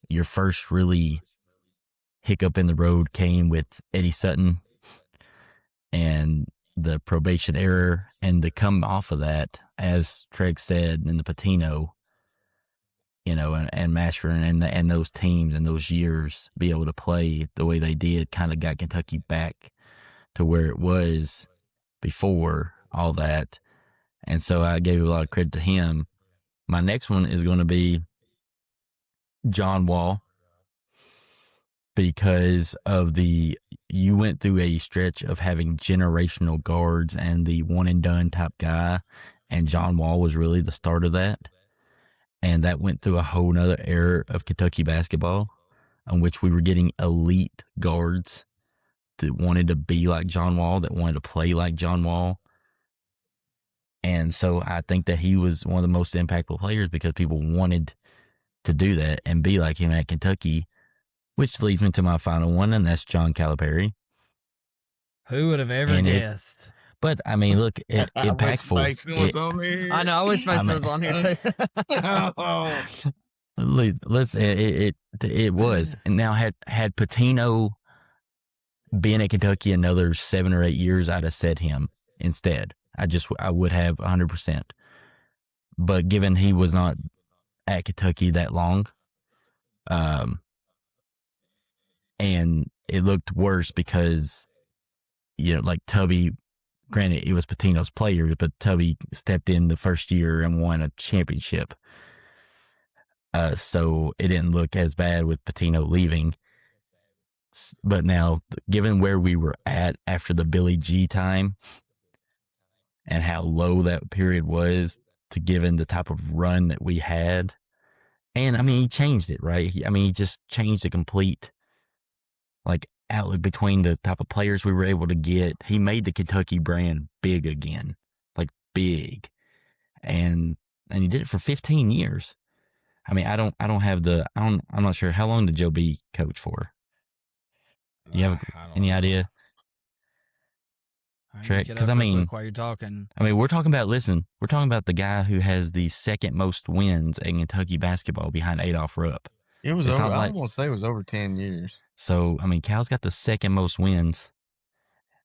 [SPEAKER 4] your first really hiccup in the road came with Eddie Sutton and the probation error, and to come off of that, as Treg said, in the Patino, and Mashburn and those teams and those years be able to play the way they did kind of got Kentucky back to where it was before all that. And so I gave a lot of credit to him. My next one is going to be John Wall, because of you went through a stretch of having generational guards and the one and done type guy, and John Wall was really the start of that. And that went through a whole nother era of Kentucky basketball on which we were getting elite guards that wanted to be like John Wall, that wanted to play like John Wall. And so I think that he was one of the most impactful players because people wanted to do that and be like him at Kentucky, which leads me to my final one, and that's John Calipari.
[SPEAKER 3] Who would have ever guessed?
[SPEAKER 4] But I mean, look, impactful.
[SPEAKER 5] I wish Mason was on here.
[SPEAKER 3] I know. I wish Mason was on here too.
[SPEAKER 4] It was. And now had Patino been at Kentucky another 7 or 8 years, I'd have said him instead. I would have 100%. But given he was not at Kentucky that long, and it looked worse because, like Tubby, granted it was Patino's players, but Tubby stepped in the first year and won a championship. So it didn't look as bad with Patino leaving. But now, given where we were at after the Billy G time and how low that period was, to given the type of run that we had, and I mean, he changed it, right? He just changed the complete outlook between the type of players we were able to get. He made the Kentucky brand big again, big, and he did it for 15 years. I mean, I'm not sure how long did Joe B coach for. Do you have any idea? Because
[SPEAKER 3] while you're talking,
[SPEAKER 4] we're talking about the guy who has the second most wins in Kentucky basketball behind Adolph Rupp.
[SPEAKER 5] It was over. I want to say it was over 10 years.
[SPEAKER 4] So I mean, Cal's got the second most wins,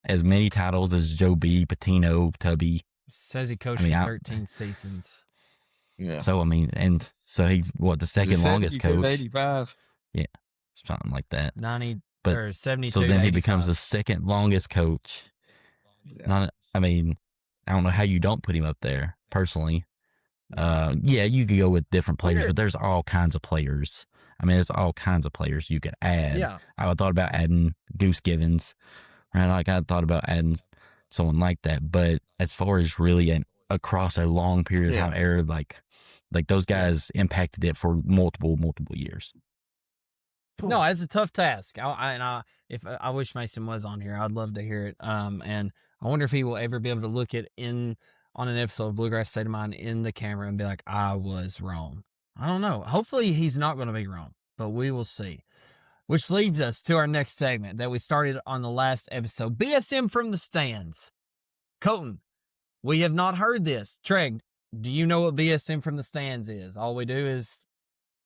[SPEAKER 4] as many titles as Joe B, Patino, Tubby.
[SPEAKER 3] It says he coached for 13 seasons.
[SPEAKER 5] Yeah.
[SPEAKER 4] So I mean, and so he's the second longest coach.
[SPEAKER 5] 85.
[SPEAKER 4] Yeah, something like that.
[SPEAKER 3] 90
[SPEAKER 4] but
[SPEAKER 3] or 72.
[SPEAKER 4] So then
[SPEAKER 3] 85.
[SPEAKER 4] he becomes the second longest coach. Yeah. I don't know how you don't put him up there personally. Yeah, you could go with different players, but there's all kinds of players. There's all kinds of players you could add.
[SPEAKER 3] Yeah.
[SPEAKER 4] I thought about adding Goose Givens, right? I thought about adding someone like that. But as far as really across a long period of time era, like those guys impacted it for multiple years.
[SPEAKER 3] No, it's a tough task. I wish Mason was on here. I'd love to hear it. And I wonder if he will ever be able to look at in on an episode of Bluegrass State of Mind in the camera and be like, I was wrong. I don't know. Hopefully he's not going to be wrong, but we will see. Which leads us to our next segment that we started on the last episode, BSM from the stands. Colton, we have not heard this. Treg, do you know what BSM from the stands is? All we do is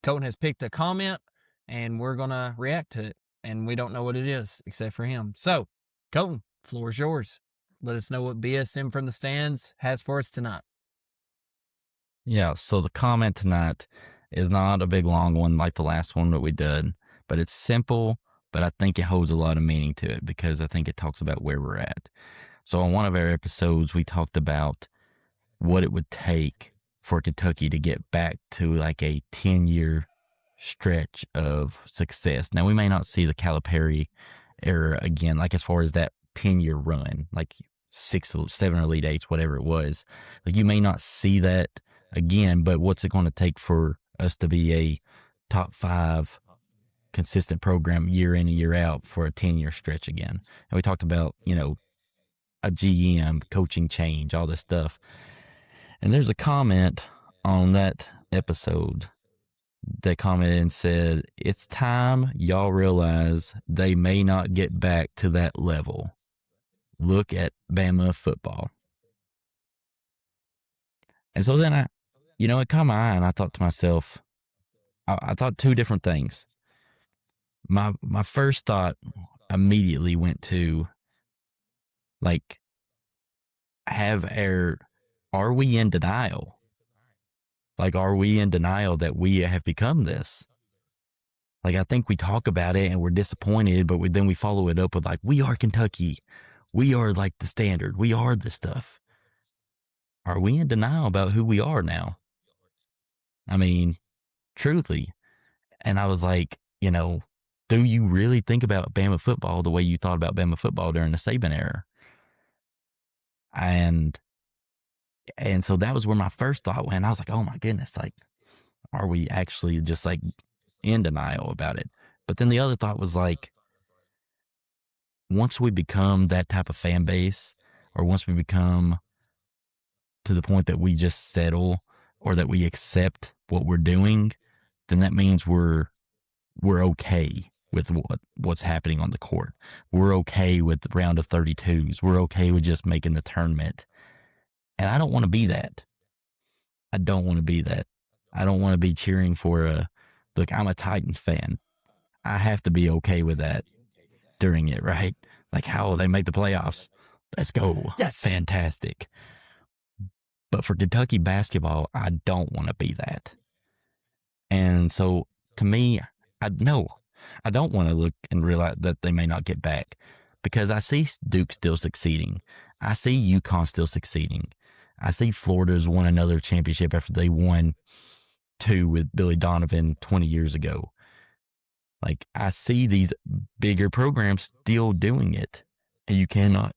[SPEAKER 3] Colton has picked a comment and we're going to react to it. And we don't know what it is except for him. So, Colton, floor is yours. Let us know what BSM from the stands has for us tonight.
[SPEAKER 4] Yeah, so the comment tonight is not a big long one like the last one that we did, but it's simple, but I think it holds a lot of meaning to it because I think it talks about where we're at. So on one of our episodes, we talked about what it would take for Kentucky to get back to like a 10-year stretch of success. Now, we may not see the Calipari era again, like as far as that 10-year run, like 7 Elite Eights, whatever it was. Like you may not see that again, but what's it going to take for us to be a top 5 consistent program year in and year out for a 10-year stretch again? And we talked about, a GM, coaching change, all this stuff. And there's a comment on that episode that commented and said, it's time y'all realize they may not get back to that level. Look at Bama football. And so then it caught my eye and I thought to myself, I thought 2 different things. My first thought immediately went to, like, are we in denial? Like, are we in denial that we have become this? Like, I think we talk about it and we're disappointed, but then we follow it up with like, we are Kentucky. We are like the standard. We are the stuff. Are we in denial about who we are now? I mean, truly. And I was like, do you really think about Bama football the way you thought about Bama football during the Saban era? And so that was where my first thought went. I was like, oh my goodness, like, are we actually just like in denial about it? But then the other thought was like, once we become that type of fan base, or once we become to the point that we just settle or that we accept what we're doing, then that means we're okay with what's happening on the court. We're okay with the round of 32s. We're okay with just making the tournament. And I don't want to be that. I don't want to be that. I don't want to be cheering for look, I'm a Titans fan. I have to be okay with that during it, right? Like, how will they make the playoffs? Let's go.
[SPEAKER 3] Yes.
[SPEAKER 4] Fantastic. But for Kentucky basketball, I don't want to be that. And so to me, I don't want to look and realize that they may not get back, because I see Duke still succeeding. I see UConn still succeeding. I see Florida's won another championship after they won 2 with Billy Donovan 20 years ago. Like, I see these bigger programs still doing it. And you cannot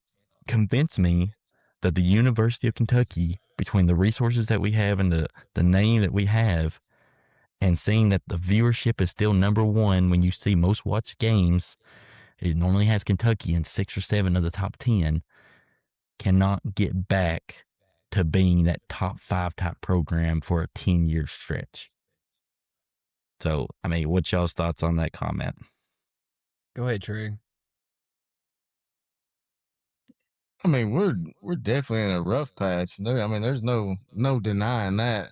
[SPEAKER 4] convince me that the University of Kentucky, between the resources that we have and the name that we have, and seeing that the viewership is still number 1 when you see most watched games, it normally has Kentucky in 6 or 7 of the top 10, cannot get back to being that top 5 type program for a 10-year stretch. So, I mean, what's y'all's thoughts on that comment?
[SPEAKER 3] Go ahead, Trey.
[SPEAKER 5] I mean, we're definitely in a rough patch. There's no denying that.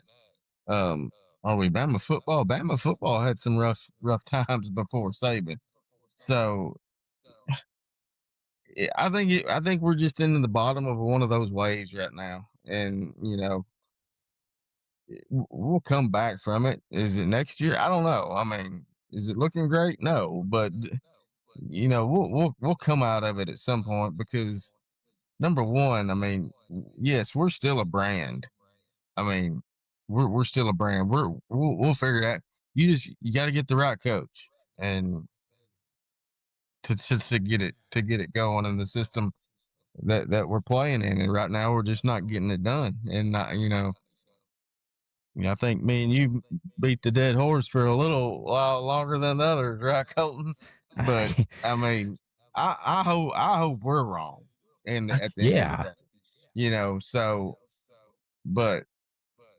[SPEAKER 5] Are we Bama football? Bama football had some rough times before Saban. So I think we're just in the bottom of one of those waves right now, and we'll come back from it. Is it next year? I don't know. I mean, is it looking great? No, but we'll come out of it at some point, because number one, I mean, yes, we're still a brand. I mean, we're still a brand. We'll figure it out. You got to get the right coach, and to get it going in the system that we're playing in. And right now we're just not getting it done. And not, I think me and you beat the dead horse for a little while longer than the others, right, Colton? But I mean, I hope we're wrong. And at the end of the day, so But,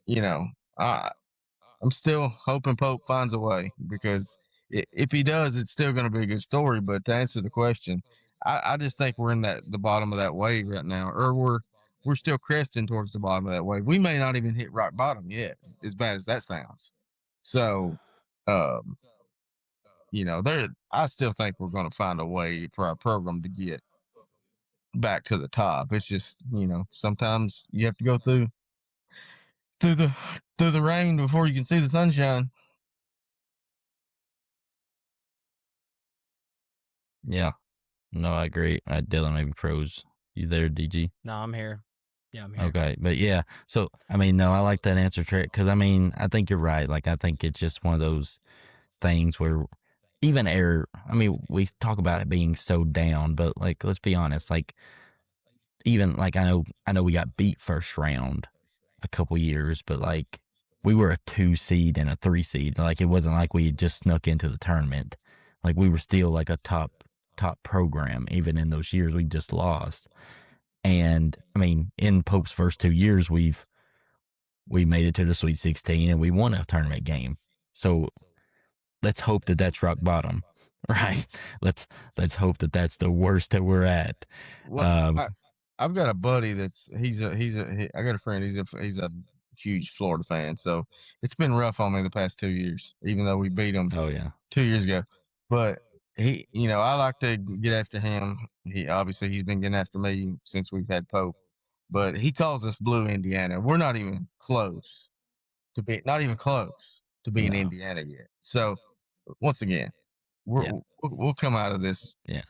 [SPEAKER 5] you know, I'm still hoping Pope finds a way, because if he does, it's still going to be a good story. But to answer the question, I just think we're in the bottom of that wave right now, or we're still cresting towards the bottom of that wave. We may not even hit rock bottom yet, as bad as that sounds. So, um, I still think we're going to find a way for our program to get back to the top. It's just, sometimes you have to go through the through the rain before you can see the sunshine.
[SPEAKER 4] Yeah. No, I agree. Dylan, maybe pros. You there, DG?
[SPEAKER 3] No, I'm here. Yeah, I'm here.
[SPEAKER 4] Okay, but yeah. So I mean, no, I like that answer, Trey, because I mean, I think you're right. Like, I think it's just one of those things where even air. I mean, we talk about it being so down, but like, let's be honest. Like, even like I know we got beat first round a couple years, but like we were a 2 seed and a 3 seed. Like, it wasn't like we just snuck into the tournament. Like, we were still like a top program even in those years we just lost. And I mean, in Pope's first 2 years, we made it to the Sweet 16 and we won a tournament game. So let's hope that that's rock bottom, right? Let's hope that that's the worst that we're at.
[SPEAKER 5] Well, I've got a buddy I got a friend. He's a huge Florida fan. So it's been rough on me the past 2 years, even though we beat them.
[SPEAKER 4] Oh yeah,
[SPEAKER 5] 2 years ago. But I like to get after him. He's been getting after me since we've had Pope. But he calls us Blue Indiana. We're not even close not even close to being
[SPEAKER 4] No.
[SPEAKER 5] Indiana yet. So once again,
[SPEAKER 4] Yeah.
[SPEAKER 5] we'll come out of this.
[SPEAKER 4] Yeah,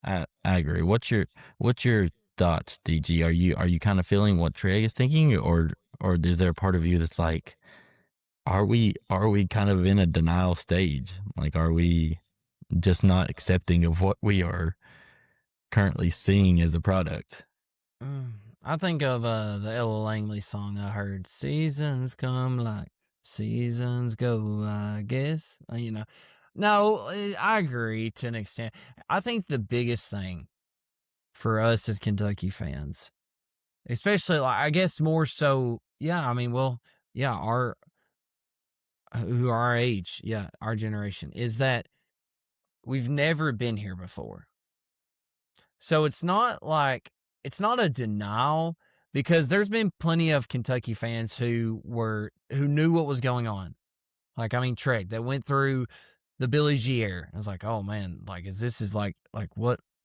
[SPEAKER 4] I agree. What's your thoughts, DG? Are you kind of feeling what Trey is thinking, or is there a part of you that's like, are we kind of in a denial stage? Like, are we just not accepting of what we are currently seeing as a product?
[SPEAKER 3] I think of the Ella Langley song I heard. Seasons come like seasons go, I guess. No, I agree to an extent. I think the biggest thing for us as Kentucky fans, especially, like, I guess more so, yeah, I mean, well, yeah, who are our age, yeah, our generation, is that we've never been here before. So it's not a denial, because there's been plenty of Kentucky fans who knew what was going on. Like, I mean, Trey, that went through the Billy G era. I was like, oh man, like, is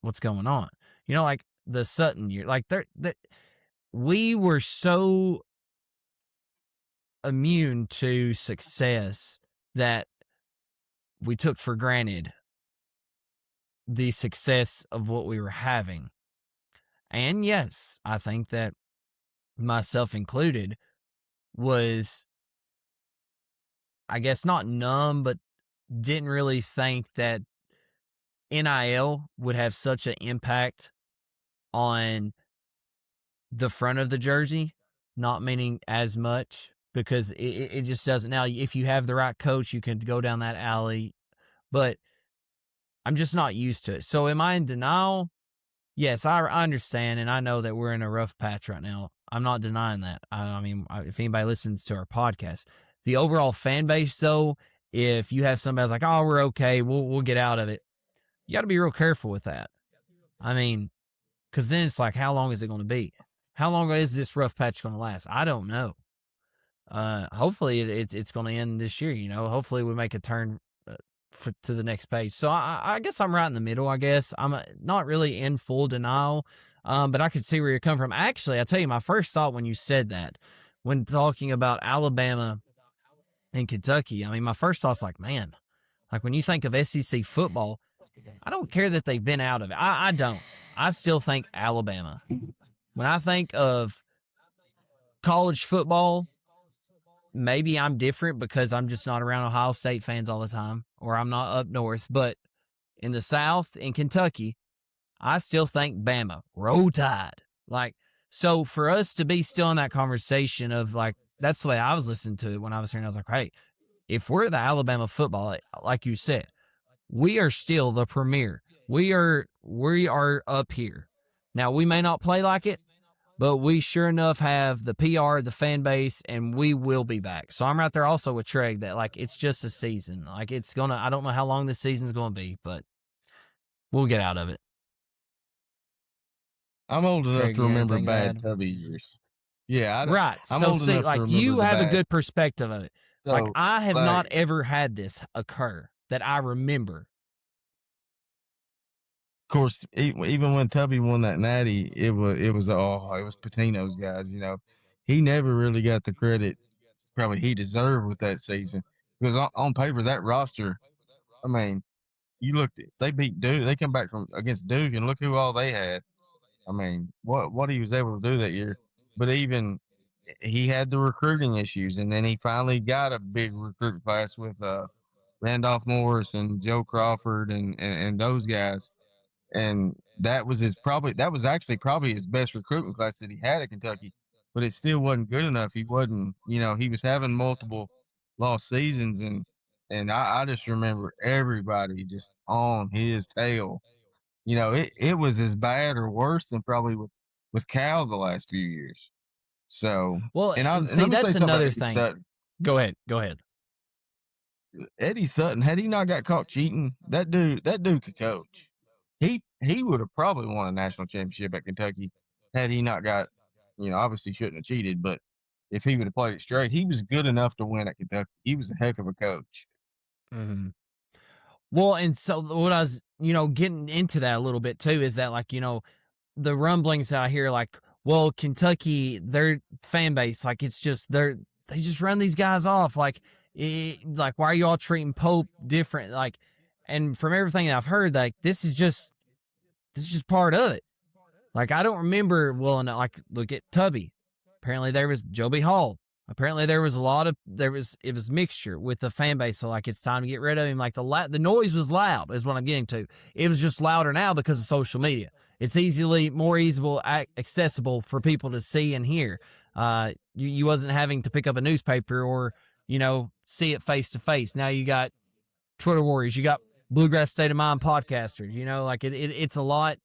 [SPEAKER 3] what's going on? Like the Sutton year, like we were so immune to success that we took for granted the success of what we were having. And yes, I think that, myself included, was, I guess, not numb, but didn't really think that NIL would have such an impact on the front of the jersey, not meaning as much, because it just doesn't. Now, if you have the right coach, you can go down that alley, but I'm just not used to it. So am I in denial? Yes, I understand, and I know that we're in a rough patch right now. I'm not denying that. I mean, if anybody listens to our podcast, the overall fan base, though, if you have somebody that's like, oh, we're okay, we'll get out of it, you got to be real careful with that. I mean, because then it's like, how long is it going to be? How long is this rough patch going to last? I don't know. Hopefully it's going to end this year. Hopefully we make a turn to the next page. So I guess I'm right in the middle. I guess I'm not really in full denial, but I could see where you're coming from. Actually, I'll tell you, my first thought when you said that, when talking about Alabama and Kentucky, I mean, my first thought's like, man, like when you think of SEC football, I don't care that they've been out of it. I don't. I still think Alabama. When I think of college football, maybe I'm different because I'm just not around Ohio State fans all the time, or I'm not up north. But in the South, in Kentucky, I still think Bama. Roll Tide. Like, so for us to be still in that conversation of, like, that's the way I was listening to it when I was hearing. I was like, hey, if we're the Alabama football, like you said, we are still the premier. We are up here. Now, we may not play like it. but we sure enough have the PR, the fan base, and we will be back. So I'm right there also with Treg that, like, it's just a season. Like, it's going to, I don't know how long this season's going to be, but we'll get out of it.
[SPEAKER 5] I'm old enough
[SPEAKER 3] Craig,
[SPEAKER 5] to
[SPEAKER 3] you got
[SPEAKER 5] remember
[SPEAKER 3] anything to
[SPEAKER 5] bad
[SPEAKER 3] add?
[SPEAKER 5] Tubby years. Yeah,
[SPEAKER 3] Right.
[SPEAKER 5] I'm
[SPEAKER 3] So
[SPEAKER 5] old
[SPEAKER 3] see,
[SPEAKER 5] enough to
[SPEAKER 3] like,
[SPEAKER 5] remember
[SPEAKER 3] you
[SPEAKER 5] the
[SPEAKER 3] have a
[SPEAKER 5] bad.
[SPEAKER 3] good perspective of it. Like,
[SPEAKER 5] So,
[SPEAKER 3] I have
[SPEAKER 5] like,
[SPEAKER 3] not ever had this occur that I remember.
[SPEAKER 5] of course, even when Tubby won that natty, it was Patino's guys. You know, he never really got the credit probably he deserved with that season because on paper that roster, I mean, you looked at they beat Duke, they come back from against Duke and look who all they had. I mean, what he was able to do that year, but even he had the recruiting issues, and then he finally got a big recruit class with Randolph Morris and Joe Crawford and those guys. And that was actually probably his best recruitment class that he had at Kentucky, but it still wasn't good enough. He wasn't, he was having multiple lost seasons, and I just remember everybody just on his tail. It was as bad or worse than probably with Cal the last few years. So,
[SPEAKER 3] Well,
[SPEAKER 5] and
[SPEAKER 3] see,
[SPEAKER 5] let me say
[SPEAKER 3] that's
[SPEAKER 5] something about
[SPEAKER 3] another
[SPEAKER 5] Eddie
[SPEAKER 3] thing.
[SPEAKER 5] Sutton.
[SPEAKER 3] Go ahead. Go ahead.
[SPEAKER 5] Eddie Sutton, had he not got caught cheating, that dude could coach. He would have probably won a national championship at Kentucky had he not got, obviously shouldn't have cheated, but if he would have played it straight, he was good enough to win at Kentucky. He was a heck of a coach.
[SPEAKER 3] Mm-hmm. Well, and so what I was, getting into that a little bit too is that, like, the rumblings that I hear, like, well, Kentucky, their fan base, like, it's just they just run these guys off, like, like, why are you all treating Pope different? Like, and from everything that I've heard, like, this is just part of it. Like, I don't remember, well, no, like, look at Tubby. Apparently there was Joby Hall. Apparently there was it was mixture with the fan base. So, like, it's time to get rid of him. Like, the noise was loud is what I'm getting to. It was just louder now because of social media. It's more easily accessible for people to see and hear. You wasn't having to pick up a newspaper or, see it face to face. Now you got Twitter warriors. You got Bluegrass State of Mind podcasters, like it's a lot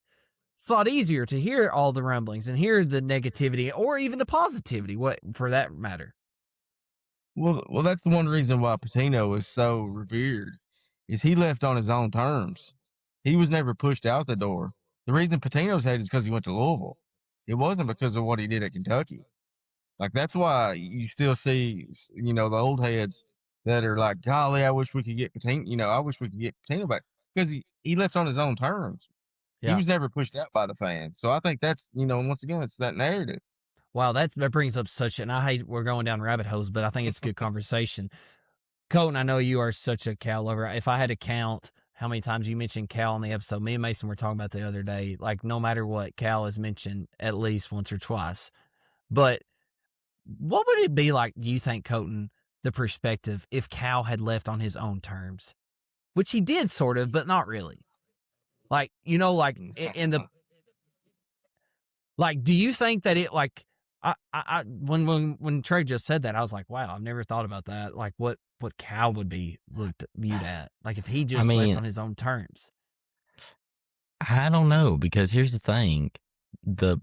[SPEAKER 3] easier to hear all the rumblings and hear the negativity or even the positivity, what for that matter.
[SPEAKER 5] Well, that's the one reason why Patino is so revered, is he left on his own terms. He was never pushed out the door. The reason Patino's had is because he went to Louisville. It wasn't because of what he did at Kentucky. Like, that's why you still see, the old heads that are like, golly, I wish we could get Patino. I wish we could get Patino back because he left on his own terms. Yeah. He was never pushed out by the fans. So I think that's, once again, it's that narrative.
[SPEAKER 3] Wow, that brings up and I hate we're going down rabbit holes, but I think it's a good conversation. Colton, I know you are such a Cal lover. If I had to count how many times you mentioned Cal on the episode, me and Mason were talking about the other day, like, no matter what, Cal is mentioned at least once or twice. But what would it be like, do you think, Colton, the perspective, if Cal had left on his own terms? Which he did sort of, but not really. Like, like in the, like, do you think that it, like, when Trey just said that, I was like, wow, I've never thought about that. Like, what Cal would be viewed at, like, if he just left on his own terms.
[SPEAKER 4] I don't know, because here's the thing, the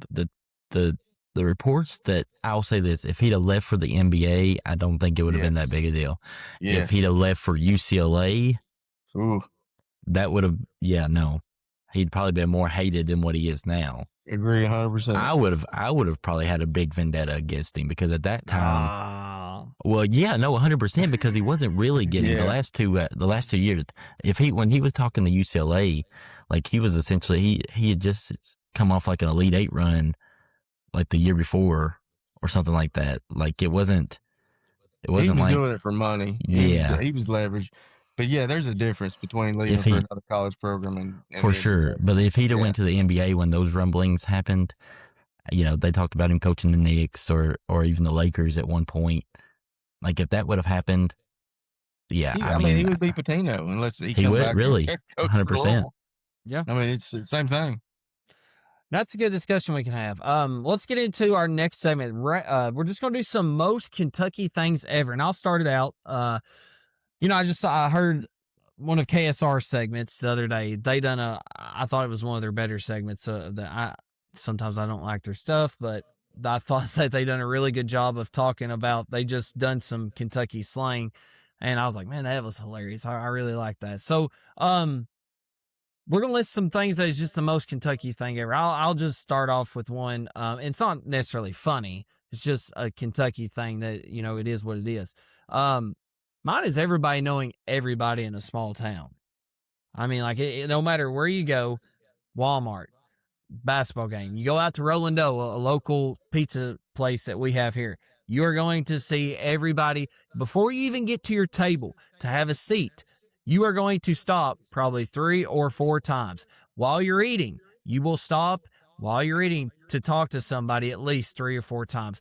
[SPEAKER 4] reports that, I'll say this, if he'd have left for the NBA, I don't think it would have been that big a deal. Yes. If he'd have left for UCLA, that would have, he'd probably been more hated than what he is now.
[SPEAKER 5] Agree 100%.
[SPEAKER 4] I would have probably had a big vendetta against him, because at that time, 100%, because he wasn't really getting the last 2 years. When he was talking to UCLA, like, he was essentially, he had just come off like an Elite Eight run, like the year before or something like that. Like, it wasn't
[SPEAKER 5] he was
[SPEAKER 4] like
[SPEAKER 5] doing it for money. He was leveraged. But there's a difference between leaving for another college program and
[SPEAKER 4] for sure. But if he'd have went to the NBA when those rumblings happened, they talked about him coaching the Knicks or even the Lakers at one point. Like, if that would have happened,
[SPEAKER 5] I mean, he would be Patino unless he would back
[SPEAKER 4] really 100%.
[SPEAKER 3] Yeah,
[SPEAKER 5] I mean, it's the same thing.
[SPEAKER 3] That's a good discussion we can have. Let's get into our next segment. We're just going to do some most Kentucky things ever, and I'll start it out. I heard one of KSR's segments the other day. They done I thought it was one of their better segments. Sometimes I don't like their stuff, but I thought that they done a really good job of talking about. They just done some Kentucky slang, and I was like, man, that was hilarious. I really like that. So, we're gonna list some things that is just the most Kentucky thing ever. I'll just start off with one. It's not necessarily funny. It's just a Kentucky thing that it is what it is. Mine is everybody knowing everybody in a small town. I mean, like no matter where you go, Walmart, basketball game. You go out to Rolando, a local pizza place that we have here. You are going to see everybody before you even get to your table to have a seat. You are going to stop probably 3 or 4 times while you're eating. You will stop while you're eating to talk to somebody at least 3 or 4 times.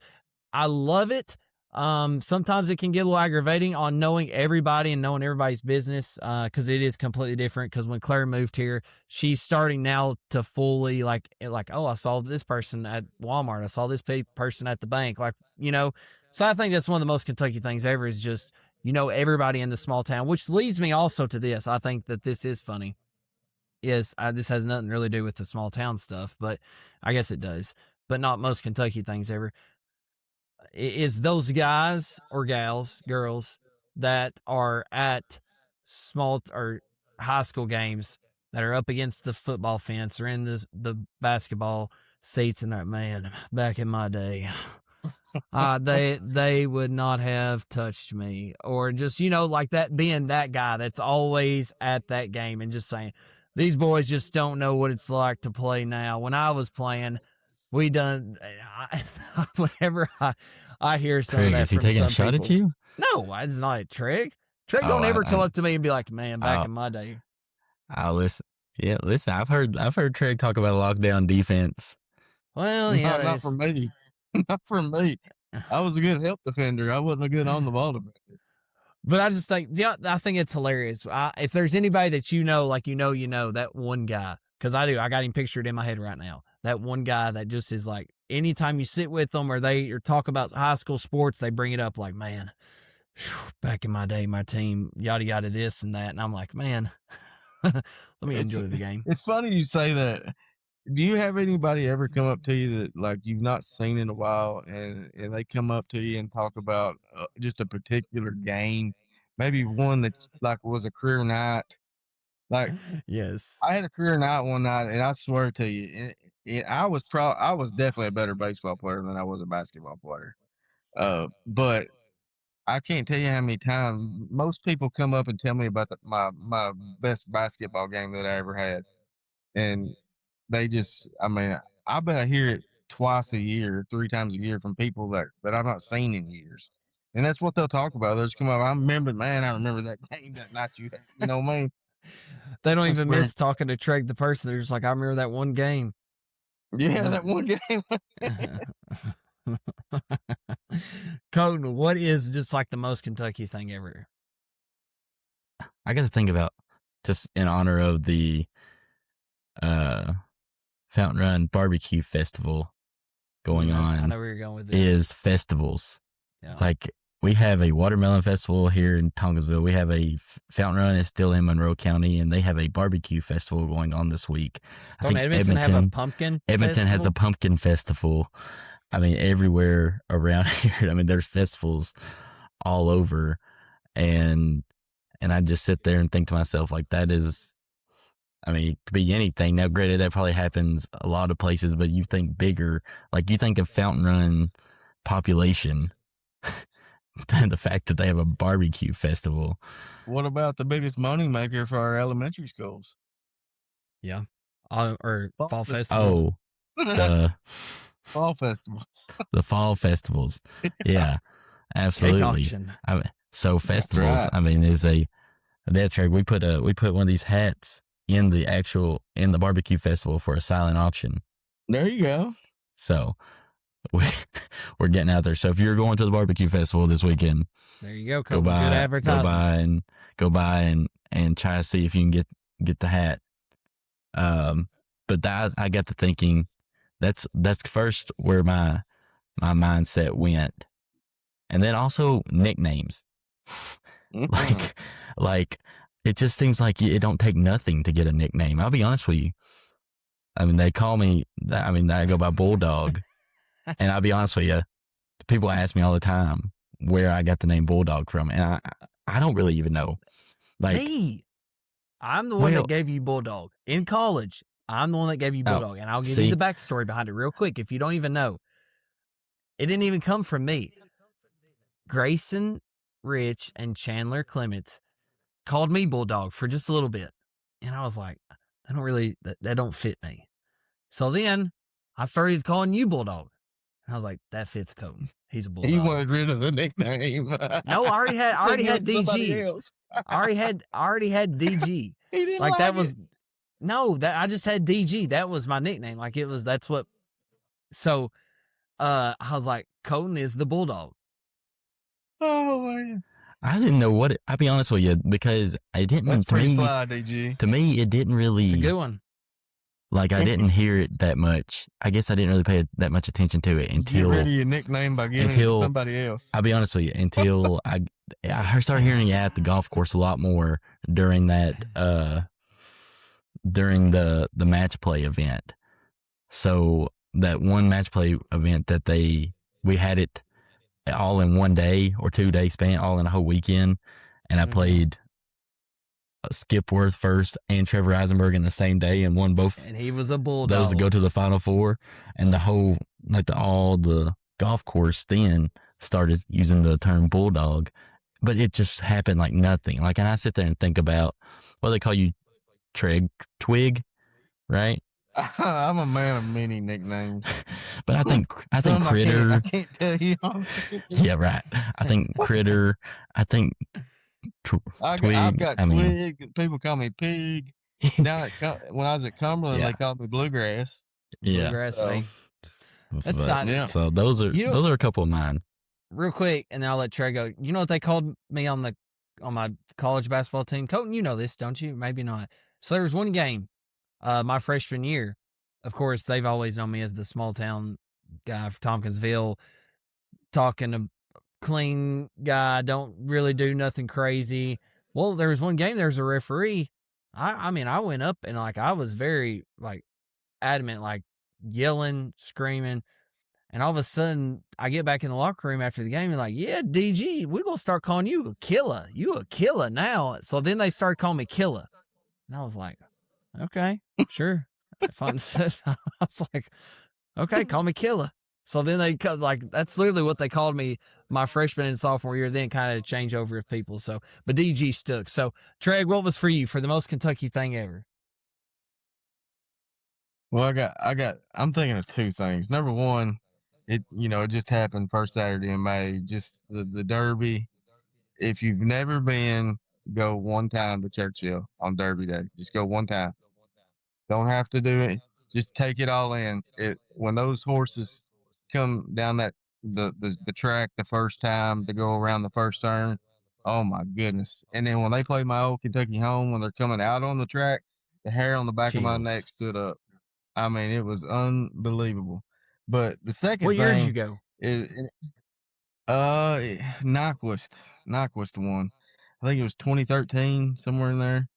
[SPEAKER 3] I love it. Sometimes it can get a little aggravating on knowing everybody and knowing everybody's business, because it is completely different. Because when Claire moved here, she's starting now to fully like, oh, I saw this person at Walmart. I saw this person at the bank. So I think that's one of the most Kentucky things ever is just, everybody in the small town, which leads me also to this. I think that this is funny. This has nothing really to do with the small town stuff, but I guess it does. But not most Kentucky things ever. Is those guys or girls that are at small or high school games that are up against the football fence or in the basketball seats, and that, man, back in my day, they would not have touched me, or just like that, being that guy that's always at that game and just saying, these boys just don't know what it's like to play now. When I was playing, whenever I hear some
[SPEAKER 4] Craig,
[SPEAKER 3] of that
[SPEAKER 4] is he
[SPEAKER 3] from
[SPEAKER 4] taking
[SPEAKER 3] some
[SPEAKER 4] a shot
[SPEAKER 3] people.
[SPEAKER 4] at you?
[SPEAKER 3] No, it's not a Treg. Treg
[SPEAKER 4] Oh,
[SPEAKER 3] don't ever come up to me and be like, man, back in my day.
[SPEAKER 4] I'll listen. Yeah, listen. I've heard Trey talk about a lockdown defense.
[SPEAKER 3] Well,
[SPEAKER 5] No, not for me. Not for me. I was a good help defender. I wasn't a good on the ball defender.
[SPEAKER 3] But I just think, I think it's hilarious. If there's anybody that like that one guy, because I do, I got him pictured in my head right now. That one guy that just is like, anytime you sit with them or talk about high school sports, they bring it up like, man, back in my day, my team, yada yada, this and that, and I'm like, man, let me enjoy the game.
[SPEAKER 5] It's funny you say that. Do you have anybody ever come up to you that like you've not seen in a while, and they come up to you and talk about just a particular game, maybe one that like was a career night? Like,
[SPEAKER 3] yes,
[SPEAKER 5] I had a career night one night, and I swear to you, I was definitely a better baseball player than I was a basketball player. But I can't tell you how many times most people come up and tell me about my best basketball game that I ever had, and they just, I mean, I bet I hear it twice a year, 3 times a year from people that I've not seen in years. And that's what they'll talk about. They'll just come up, I remember that game that night you had. You know what I mean?
[SPEAKER 3] They don't even miss talking to Treg the person. They're just like, I remember that one game.
[SPEAKER 5] Yeah, that one game.
[SPEAKER 3] Colton, what is just like the most Kentucky thing ever?
[SPEAKER 4] I got to think about, just in honor of the Fountain Run Barbecue Festival going on.
[SPEAKER 3] I know where you're going with this.
[SPEAKER 4] Is festivals.
[SPEAKER 3] Yeah.
[SPEAKER 4] Like, we have a watermelon festival here in Tongassville. We have a Fountain Run is still in Monroe County, and they have a barbecue festival going on this week. I think
[SPEAKER 3] Edmonton have a pumpkin
[SPEAKER 4] Edmonton has a pumpkin festival. I mean, everywhere around here. I mean, there's festivals all over, and I just sit there and think to myself, like, that is, I mean, it could be anything. Now, granted, that probably happens a lot of places, but you think bigger, like you think of Fountain Run population, than the fact that they have a barbecue festival.
[SPEAKER 5] What about the biggest money maker for our elementary schools?
[SPEAKER 3] Yeah. Or fall festivals.
[SPEAKER 4] Oh, the
[SPEAKER 5] fall festivals.
[SPEAKER 4] The fall festivals. Yeah, absolutely. I mean, so festivals, right. I mean, is that track. We put one of these hats in the barbecue festival for a silent auction.
[SPEAKER 5] There you go.
[SPEAKER 4] So we're getting out there. So if you're going to the barbecue festival this weekend,
[SPEAKER 3] there you go. Good advertisement.
[SPEAKER 4] Go by and try to see if you can get the hat. But that, I got to thinking, that's first where my mindset went, and then also nicknames. like it just seems like it don't take nothing to get a nickname. I'll be honest with you. I mean, they call me. I mean, I go by Bulldog. And I'll be honest with you, people ask me all the time where I got the name Bulldog from, and I don't really even know. Like,
[SPEAKER 3] Me. I'm the one
[SPEAKER 4] well,
[SPEAKER 3] that gave you Bulldog. In college, I'm the one that gave you
[SPEAKER 4] Oh,
[SPEAKER 3] Bulldog. And I'll give
[SPEAKER 4] see?
[SPEAKER 3] you the backstory behind it real quick if you don't even know. It didn't even come from me. Grayson, Rich, and Chandler Clements called me Bulldog for just a little bit. And I was like, I don't really, that don't fit me. So then I started calling you Bulldog. And I was like, that fits Colton. He's a Bulldog.
[SPEAKER 5] He wanted rid of the nickname.
[SPEAKER 3] No, I already had
[SPEAKER 5] Somebody
[SPEAKER 3] DG.
[SPEAKER 5] else.
[SPEAKER 3] I already had DG.
[SPEAKER 5] He didn't
[SPEAKER 3] Like that
[SPEAKER 5] it.
[SPEAKER 3] was no, that I just had DG. That was my nickname. Like that's what. So, I was like, Colton is the Bulldog.
[SPEAKER 5] Oh man,
[SPEAKER 4] I didn't know what I'll be honest with you, because I didn't.
[SPEAKER 5] that's
[SPEAKER 4] to
[SPEAKER 5] pretty
[SPEAKER 4] me,
[SPEAKER 5] fly, DG.
[SPEAKER 4] To me, it didn't really.
[SPEAKER 3] It's a good one.
[SPEAKER 4] Like, I didn't hear it that much. I guess I didn't really pay that much attention to it until.
[SPEAKER 5] Get rid of your nickname by giving it to somebody else.
[SPEAKER 4] I'll be honest with you, until I started hearing it at the golf course a lot more during that during the match play event. So that one match play event that we had it all in 1 day or 2 day span, all in a whole weekend, and I played Skipworth first and Trevor Eisenberg in the same day and won both.
[SPEAKER 3] And he was a Bulldog.
[SPEAKER 4] Those to go to the Final Four, and the whole all the golf course then started using the term Bulldog, but it just happened like nothing. Like, and I sit there and think about what they call you, Twig, right?
[SPEAKER 5] I'm a man of many nicknames.
[SPEAKER 4] But I think Critter.
[SPEAKER 5] I can't tell you.
[SPEAKER 4] Yeah, right. I think Critter. I think Twig.
[SPEAKER 5] I've got Twig. People call me Pig. Now, when I was at Cumberland, they called me Bluegrass.
[SPEAKER 4] Yeah.
[SPEAKER 3] Bluegrass.
[SPEAKER 4] So those are a couple of mine.
[SPEAKER 3] Real quick, and then I'll let Trey go. You know what they called me on my college basketball team? Colton, you know this, don't you? Maybe not. So there was one game, my freshman year. Of course, they've always known me as the small town guy from Tompkinsville, talking a clean guy, don't really do nothing crazy. Well, there was one game, there was a referee. I mean, I went up and I was very adamant, yelling, screaming. And all of a sudden, I get back in the locker room after the game and yeah, DG, we're going to start calling you a killer. You a killer now. So then they started calling me Killer. And I was like, okay, sure. I was like, okay, call me Killer. So then they that's literally what they called me my freshman and sophomore year. Then kind of change over of people. So, but DG stuck. So, Treg, what was for you for the most Kentucky thing ever?
[SPEAKER 5] Well, I'm thinking of two things. Number one, it just happened first Saturday in May, just the Derby. If you've never been, go one time to Churchill on Derby Day. Just go one time. Don't have to do it. Just take it all in. When those horses come down the track the first time to go around the first turn, oh my goodness. And then when they play my old Kentucky home, when they're coming out on the track, the hair on the back of my neck stood up. I mean, it was unbelievable. But the second
[SPEAKER 3] what year did you go?
[SPEAKER 5] Nyquist won. I think it was 2013, somewhere in there.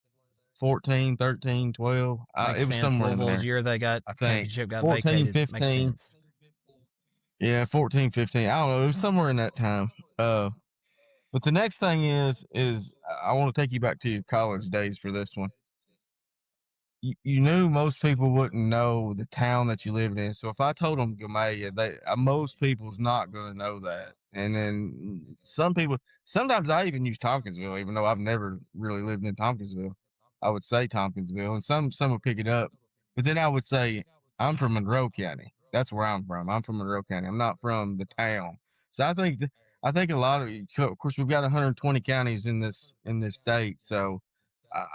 [SPEAKER 5] 14, 13, 12. It was somewhere in there.
[SPEAKER 3] Year they got,
[SPEAKER 5] I think,
[SPEAKER 3] championship got
[SPEAKER 5] 14,
[SPEAKER 3] vacated.
[SPEAKER 5] 15. Yeah, 14, 15. I don't know. It was somewhere in that time. But the next thing is I want to take you back to your college days for this one. You knew most people wouldn't know the town that you lived in. So if I told them Gamaya, most people's not going to know that. And then sometimes I even use Tompkinsville, even though I've never really lived in Tompkinsville. I would say Tompkinsville, and some would pick it up. But then I would say, I'm from Monroe County. That's where I'm from. I'm from Monroe County. I'm not from the town. So I think a lot of course, we've got 120 counties in this state. So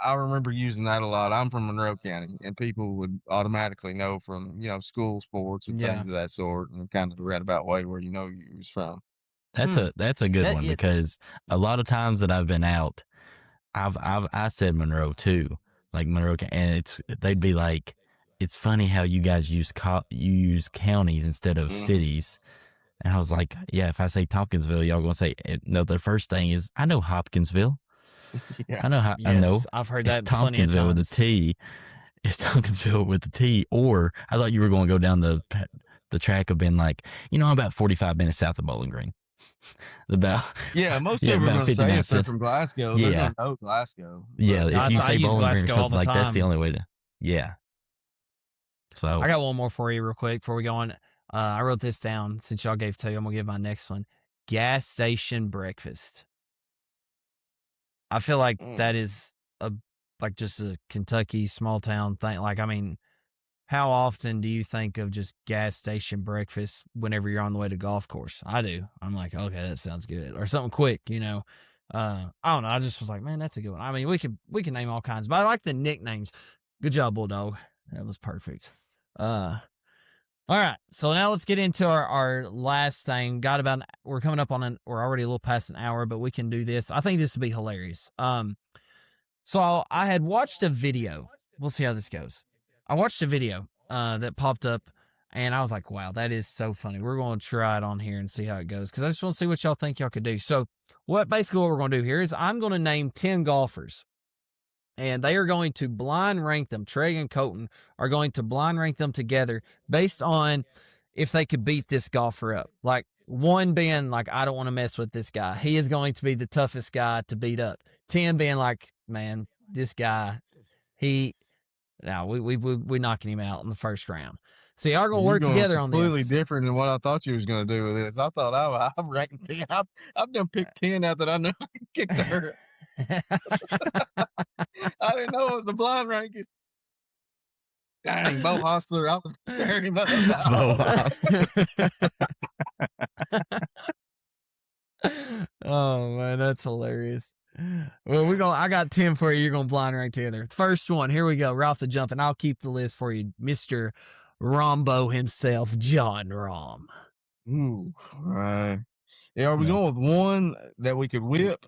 [SPEAKER 5] I remember using that a lot. I'm from Monroe County, and people would automatically know from, school sports and things of that sort, and kind of the roundabout way where you was from.
[SPEAKER 4] That's a good one, because a lot of times that I've been out, I said Monroe too, like Monroe, and they'd be like, it's funny how you guys use counties instead of cities. And I was like, yeah, if I say Tompkinsville, y'all gonna say no. The first thing is, I know Hopkinsville.
[SPEAKER 5] Yeah.
[SPEAKER 4] I know how.
[SPEAKER 3] Yes,
[SPEAKER 4] I know.
[SPEAKER 3] I've heard that
[SPEAKER 4] plenty of times. With a T. It's Tompkinsville with a T. Or I thought you were going to go down the the track have been like, I'm about 45 minutes south of Bowling Green. About
[SPEAKER 5] most people are
[SPEAKER 4] about
[SPEAKER 5] going to
[SPEAKER 4] 50
[SPEAKER 5] say if
[SPEAKER 4] minutes.
[SPEAKER 5] they're from Glasgow, they're
[SPEAKER 4] Yeah.
[SPEAKER 5] going to know Glasgow.
[SPEAKER 4] Yeah,
[SPEAKER 5] But
[SPEAKER 4] if you
[SPEAKER 3] I
[SPEAKER 4] say
[SPEAKER 3] use
[SPEAKER 4] Bowling Green or
[SPEAKER 3] Glasgow all
[SPEAKER 4] something
[SPEAKER 3] the
[SPEAKER 4] like that's the
[SPEAKER 3] time.
[SPEAKER 4] only way to. Yeah. So
[SPEAKER 3] I got one more for you real quick before we go on. I wrote this down since y'all gave two. I'm gonna give my next one. Gas station breakfast. I feel like that is just a Kentucky small town thing. Like, I mean, how often do you think of just gas station breakfast whenever you're on the way to golf course? I do. I'm like, okay, that sounds good, or something quick, I don't know. I just was like, man, that's a good one. I mean, we can name all kinds, but I like the nicknames. Good job, Bulldog. That was perfect. All right, so now let's get into our last thing. We're coming up on we're already a little past an hour, but we can do this. I think this would be hilarious. So I had watched a video. We'll see how this goes. I watched a video that popped up, and I was like, wow, that is so funny. We're going to try it on here and see how it goes, because I just want to see what y'all think y'all could do. So what we're going to do here is I'm going to name 10 golfers, and they are going to blind rank them. Trey and Colton are going to blind rank them together based on if they could beat this golfer up. Like, one being like, I don't want to mess with this guy. He is going to be the toughest guy to beat up. 10 being like, man, this guy, we knocking him out in the first round. So y'all are going to work together on this.
[SPEAKER 5] Completely different than what I thought you was going to do with this. I thought I'm ranking 10. I've done picked 10 out that I know I can kick her. I didn't know it was the blind ranking. Dang, Bo Hostler, I was tearing him up.
[SPEAKER 4] Bo Hostler.
[SPEAKER 3] Oh man, that's hilarious. Well, I got 10 for you. You're gonna blind rank together. First one, here we go. Right off the jump, and I'll keep the list for you, Mr. Rombo himself, John Rahm.
[SPEAKER 5] Ooh, right. Yeah, are we going with one that we could whip?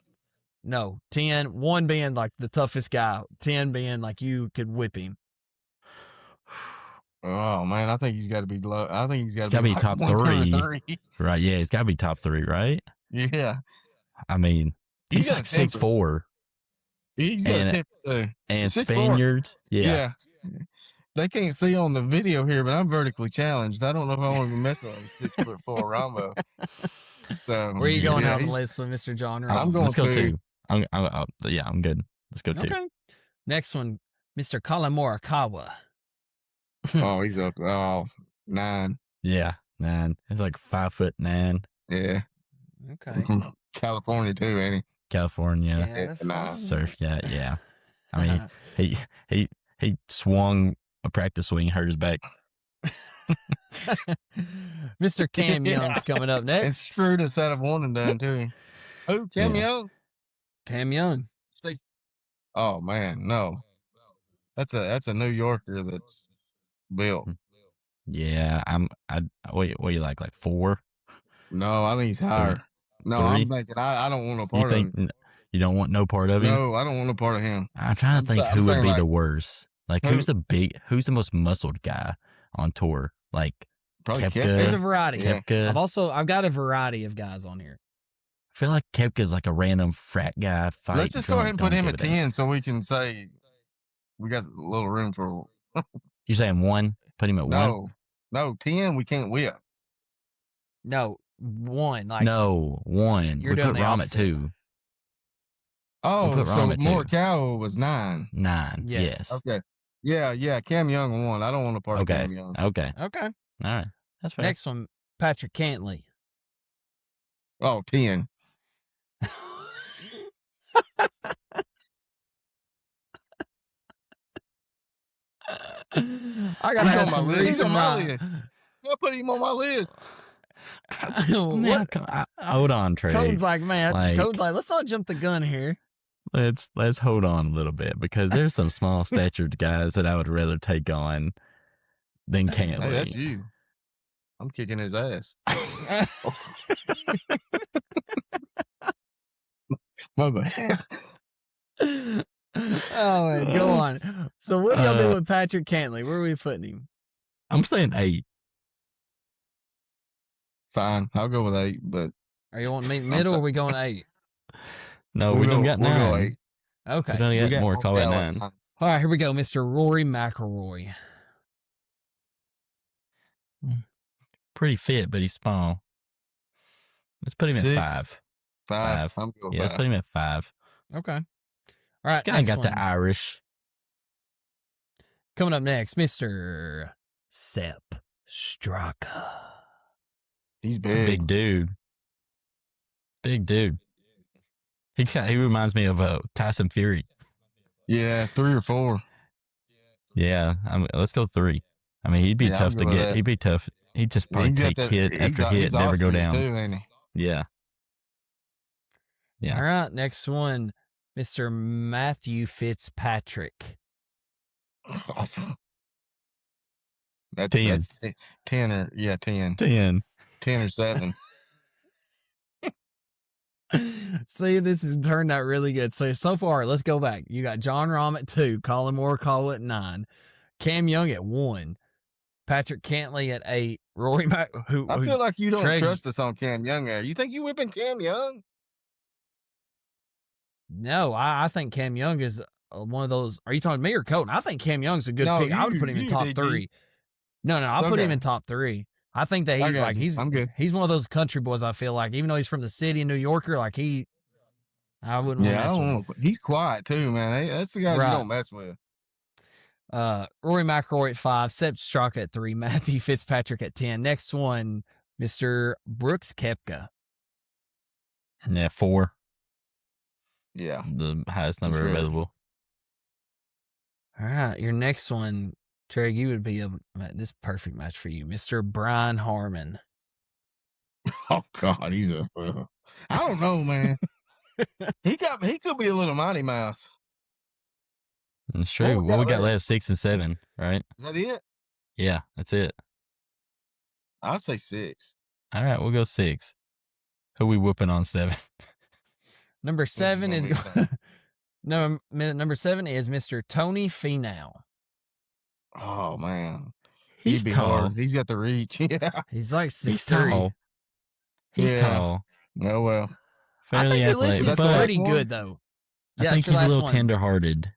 [SPEAKER 3] No, 10. One being like the toughest guy. 10 being like you could whip him.
[SPEAKER 5] Oh man, I think he's got to be low. I think he's got
[SPEAKER 4] to be
[SPEAKER 5] like
[SPEAKER 4] top 3. Right? Yeah, he's got to be top 3, right?
[SPEAKER 5] Yeah.
[SPEAKER 4] I mean, he's like 6'4".
[SPEAKER 5] He's got a temper,
[SPEAKER 4] and Spaniards. Yeah.
[SPEAKER 5] They can't see on the video here, but I'm vertically challenged. I don't know if I want to mess with 6'4" Rombo. So
[SPEAKER 3] where are you going on the list with Mr. John Rahm?
[SPEAKER 5] I'm going.
[SPEAKER 4] Let's go 2. I'm good. Let's go 2.
[SPEAKER 3] Okay. Next one, Mr. Colin Morikawa.
[SPEAKER 5] Oh, he's up. Oh, 9.
[SPEAKER 4] Yeah, 9. He's like 5'9".
[SPEAKER 5] Yeah.
[SPEAKER 3] Okay.
[SPEAKER 5] California too, ain't he?
[SPEAKER 4] California.
[SPEAKER 5] Nah.
[SPEAKER 4] Surf cat. Yeah. I mean, he swung a practice swing, hurt his back.
[SPEAKER 3] Mr. Cam Young's coming up next.
[SPEAKER 5] And screwed us out of one and done too. Who? Cam Young?
[SPEAKER 3] Cam Young.
[SPEAKER 5] Oh man, no. That's a New Yorker that's built.
[SPEAKER 4] Yeah, what do you like 4?
[SPEAKER 5] No, I think he's higher.
[SPEAKER 4] 3?
[SPEAKER 5] No, I'm thinking I don't want no part of him.
[SPEAKER 4] You don't want no part of him?
[SPEAKER 5] No, I don't want no part of him.
[SPEAKER 4] I'm trying to think who would be the worst. Like, who's the most muscled guy on tour? Like,
[SPEAKER 5] probably
[SPEAKER 4] Koepka.
[SPEAKER 3] There's a variety.
[SPEAKER 4] Koepka.
[SPEAKER 3] I've got a variety of guys on here.
[SPEAKER 4] I feel like Koepka's like a random frat guy fight.
[SPEAKER 5] Let's just go ahead and put him at 10 so we can say we got a little room for.
[SPEAKER 4] You saying 1? Put him at 1?
[SPEAKER 5] No, 10 we can't whip.
[SPEAKER 3] No, 1. Like,
[SPEAKER 4] no, 1.
[SPEAKER 3] You're
[SPEAKER 4] we
[SPEAKER 3] doing
[SPEAKER 4] put Rahm at 2.
[SPEAKER 5] Oh, so Morikawa was 9.
[SPEAKER 4] 9.
[SPEAKER 3] Yes.
[SPEAKER 4] Yes.
[SPEAKER 5] Okay. Yeah. Cam Young 1. I don't want to part of Cam Young.
[SPEAKER 4] Okay.
[SPEAKER 3] Okay.
[SPEAKER 4] All right. That's fair.
[SPEAKER 3] Next one, Patrick Cantley.
[SPEAKER 5] Oh, 10.
[SPEAKER 3] I gotta have some reason why.
[SPEAKER 5] I put him on my list.
[SPEAKER 4] Hold on, Trey.
[SPEAKER 3] Code's like, let's not jump the gun here.
[SPEAKER 4] Let's hold on a little bit, because there's some small statured guys that I would rather take on than Cantley.
[SPEAKER 5] Hey, that's you. I'm kicking his ass. My bad.
[SPEAKER 3] Oh man, go on. So what do y'all do with Patrick Cantley? Where are we putting him?
[SPEAKER 4] I'm saying 8.
[SPEAKER 5] Fine, I'll go with 8. But
[SPEAKER 3] are you wanting to meet middle, or are we going 8?
[SPEAKER 4] No, we don't got 9.
[SPEAKER 5] We'll go 8.
[SPEAKER 3] Okay,
[SPEAKER 4] we don't got more call at 9.
[SPEAKER 3] All right, here we go, Mr. Rory McIlroy.
[SPEAKER 4] pretty fit, but he's small. Let's put him at
[SPEAKER 5] 6?
[SPEAKER 4] 5.
[SPEAKER 5] 5. I'm going
[SPEAKER 4] Yeah, let's
[SPEAKER 5] 5.
[SPEAKER 4] put him at 5.
[SPEAKER 3] Okay. All right.
[SPEAKER 4] Guy
[SPEAKER 3] Next
[SPEAKER 4] got
[SPEAKER 3] one.
[SPEAKER 4] the Irish.
[SPEAKER 3] Coming up next, Mr. Sepp Straka.
[SPEAKER 5] He's
[SPEAKER 4] He's a big dude. Big dude. He reminds me of Tyson Fury.
[SPEAKER 5] Yeah, 3 or 4.
[SPEAKER 4] Yeah, let's go 3. I mean, he'd be tough to get.
[SPEAKER 5] That.
[SPEAKER 4] He'd be tough. He'd just probably take hit after hit, never go down.
[SPEAKER 5] Too, ain't he?
[SPEAKER 4] Yeah.
[SPEAKER 3] All right, next one, Mr. Matthew Fitzpatrick.
[SPEAKER 5] That's
[SPEAKER 4] 10.
[SPEAKER 5] That's 10 or 10.
[SPEAKER 4] 10.
[SPEAKER 5] 10 or 7.
[SPEAKER 3] See, this has turned out really good. So far, let's go back. You got John Rahm at 2, Colin Morikawa at 9, Cam Young at 1, Patrick Cantley at 8, Rory Mac.
[SPEAKER 5] I feel like you don't trust us on Cam Young there. You think you whipping Cam Young?
[SPEAKER 3] No, I think Cam Young is one of those. Are you talking to me or Colton? I think Cam Young's a good pick. I would put him in top 3. No, I'll put him in top 3. I think that he's one of those country boys. I feel like, even though he's from the city, New Yorker, I wouldn't.
[SPEAKER 5] Yeah, I don't know. He's quiet too, man. That's the guys you don't mess with.
[SPEAKER 3] Rory McIlroy at 5, Sepp Straka at 3, Matthew Fitzpatrick at 10. Next one, Mr. Brooks Koepka.
[SPEAKER 4] And at 4.
[SPEAKER 5] Yeah,
[SPEAKER 4] the highest number available.
[SPEAKER 3] All right, your next one, Trey, you would be this perfect match for you, Mr. Brian Harman.
[SPEAKER 5] Oh God, he's a. I don't know, man. he could be a little Mighty Mouse.
[SPEAKER 4] It's true. What we got left? 6 and 7, right?
[SPEAKER 5] Is that it?
[SPEAKER 4] Yeah, that's it.
[SPEAKER 5] I'll say 6.
[SPEAKER 3] All
[SPEAKER 4] right, we'll go 6. Who we whooping on 7?
[SPEAKER 3] Number 7 is number 7 is Mr. Tony Finau.
[SPEAKER 5] Oh man,
[SPEAKER 4] he's tall.
[SPEAKER 5] Hard. He's got the reach. Yeah,
[SPEAKER 3] he's like 6'3".
[SPEAKER 4] He's tall. He's tall.
[SPEAKER 5] Oh well.
[SPEAKER 3] I think your list is pretty good though.
[SPEAKER 4] I think he's a little tenderhearted.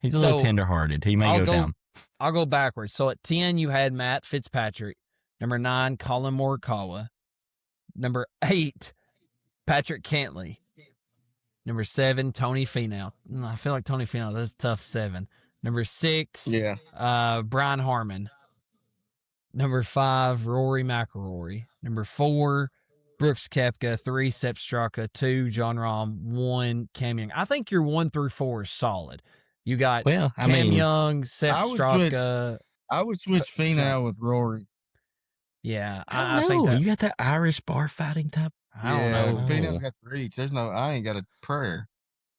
[SPEAKER 4] He's a little tenderhearted. He may go down.
[SPEAKER 3] I'll go backwards. So at 10, you had Matt Fitzpatrick. Number 9, Colin Morikawa. Number 8, Patrick Cantley. Number 7, Tony Finau. I feel like Tony Finau, that's a tough 7. Number 6, Brian Harman. Number 5, Rory McIlroy. Number 4, Brooks Koepka. 3, Sepp Straka. 2, John Rahm. 1, Cam Young. I think your 1 through 4 is solid. You got Cam Young, Sepp Straka.
[SPEAKER 5] I would switch Finau with Rory.
[SPEAKER 3] Yeah,
[SPEAKER 4] I think that. You got that Irish bar fighting type.
[SPEAKER 3] I don't know.
[SPEAKER 5] Finau's got the reach. I ain't got a prayer.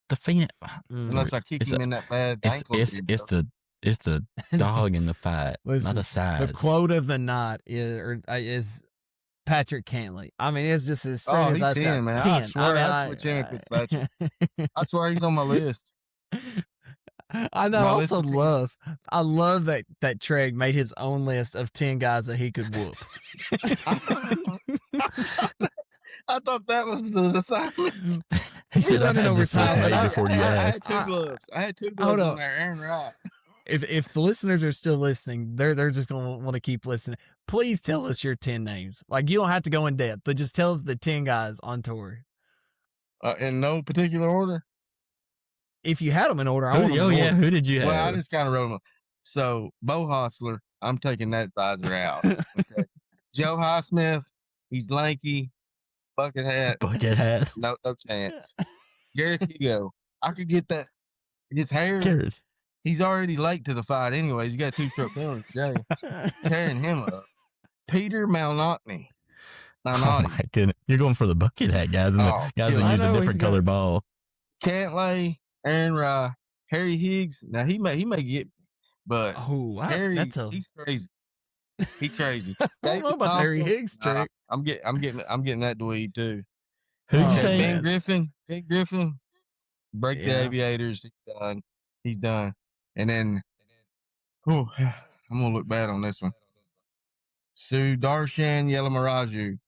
[SPEAKER 4] The Finau,
[SPEAKER 5] unless I kick him in that bad ankle.
[SPEAKER 4] It's the dog in the fight, not the size.
[SPEAKER 3] The quote of the night is Patrick Cantley. I mean, it's just as soon as I said
[SPEAKER 5] 10. I swear I switch him if it's Patrick. I swear he's on my list.
[SPEAKER 3] I know. I love that Trey made his own list of 10 guys that he could whoop.
[SPEAKER 5] I thought that was the assignment.
[SPEAKER 4] He said, "I've had this list before you asked."
[SPEAKER 5] I had 2 gloves on there, Aaron Wright.
[SPEAKER 3] If the listeners are still listening, they're just gonna want to keep listening. Please tell us your 10 names. Like, you don't have to go in depth, but just tell us the 10 guys on tour.
[SPEAKER 5] In no particular order.
[SPEAKER 3] If you had them in order, I want them in order.
[SPEAKER 4] Who did you have?
[SPEAKER 5] Well, I just kind of wrote them. So, Bo Hostler, I'm taking that visor out. Okay. Joe Highsmith, he's lanky, bucket hat. No chance. Garrett Hugo, I could get that. His hair.
[SPEAKER 4] Garrett.
[SPEAKER 5] He's already late to the fight anyways. He's got 2-stroke penalty today. Tearing him up. Peter Malnati.
[SPEAKER 4] Oh, my goodness. You're going for the bucket hat, guys. And the guys that use a different color ball.
[SPEAKER 5] Cantlay, Aaron Rye, Harry Higgs. Now he may get, but Harry, he's crazy. He's crazy.
[SPEAKER 3] I don't know about Harry Higgs, Trey.
[SPEAKER 5] I'm getting that dweeb too.
[SPEAKER 4] Who'd you say?
[SPEAKER 5] Ben Griffin. Break the Aviators. He's done. And then, I'm gonna look bad on this one. Sue Darshan Yelamaraju.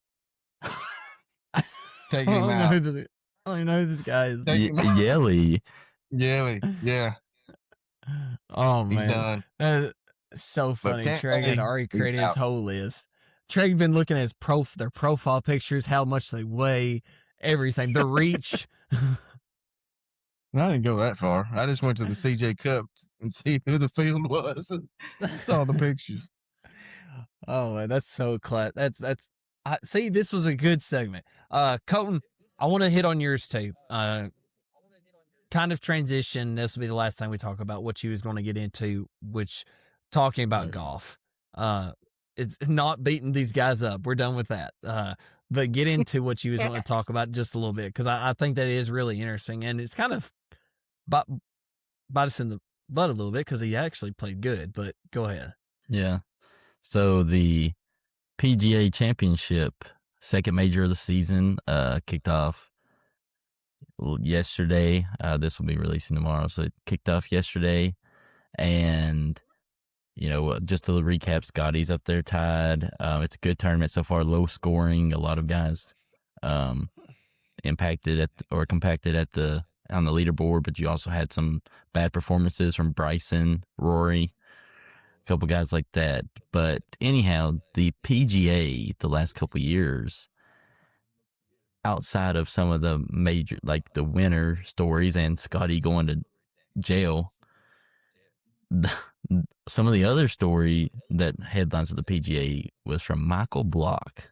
[SPEAKER 5] Take him out.
[SPEAKER 3] I don't even know who this guy is.
[SPEAKER 4] Yelly,
[SPEAKER 5] yeah.
[SPEAKER 3] Oh,
[SPEAKER 5] man. He's done.
[SPEAKER 3] So funny. Trey had already created his whole list. Trey's been looking at their profile pictures, how much they weigh, everything, the reach.
[SPEAKER 5] I didn't go that far. I just went to the CJ Cup and see who the field was. Saw the pictures.
[SPEAKER 3] Oh man, that's so class. See, this was a good segment. Colton, I want to hit on yours too. Kind of transition. This will be the last time we talk about what you was going to get into, which talking about golf. It's not beating these guys up. We're done with that. But get into what you was going to talk about just a little bit, because I think that is really interesting, and it's kind of bite us in the butt a little bit because he actually played good. But go ahead.
[SPEAKER 4] Yeah. So the PGA Championship, second major of the season, kicked off yesterday. This will be releasing tomorrow, so it kicked off yesterday, and just to recap, Scotty's up there tied. It's a good tournament so far, low scoring. A lot of guys compacted on the leaderboard, but you also had some bad performances from Bryson, Rory, a couple guys like that. But anyhow, the PGA the last couple years, outside of some of the major, like the winner stories and Scotty going to jail, some of the other story that headlines of the PGA was from Michael Block,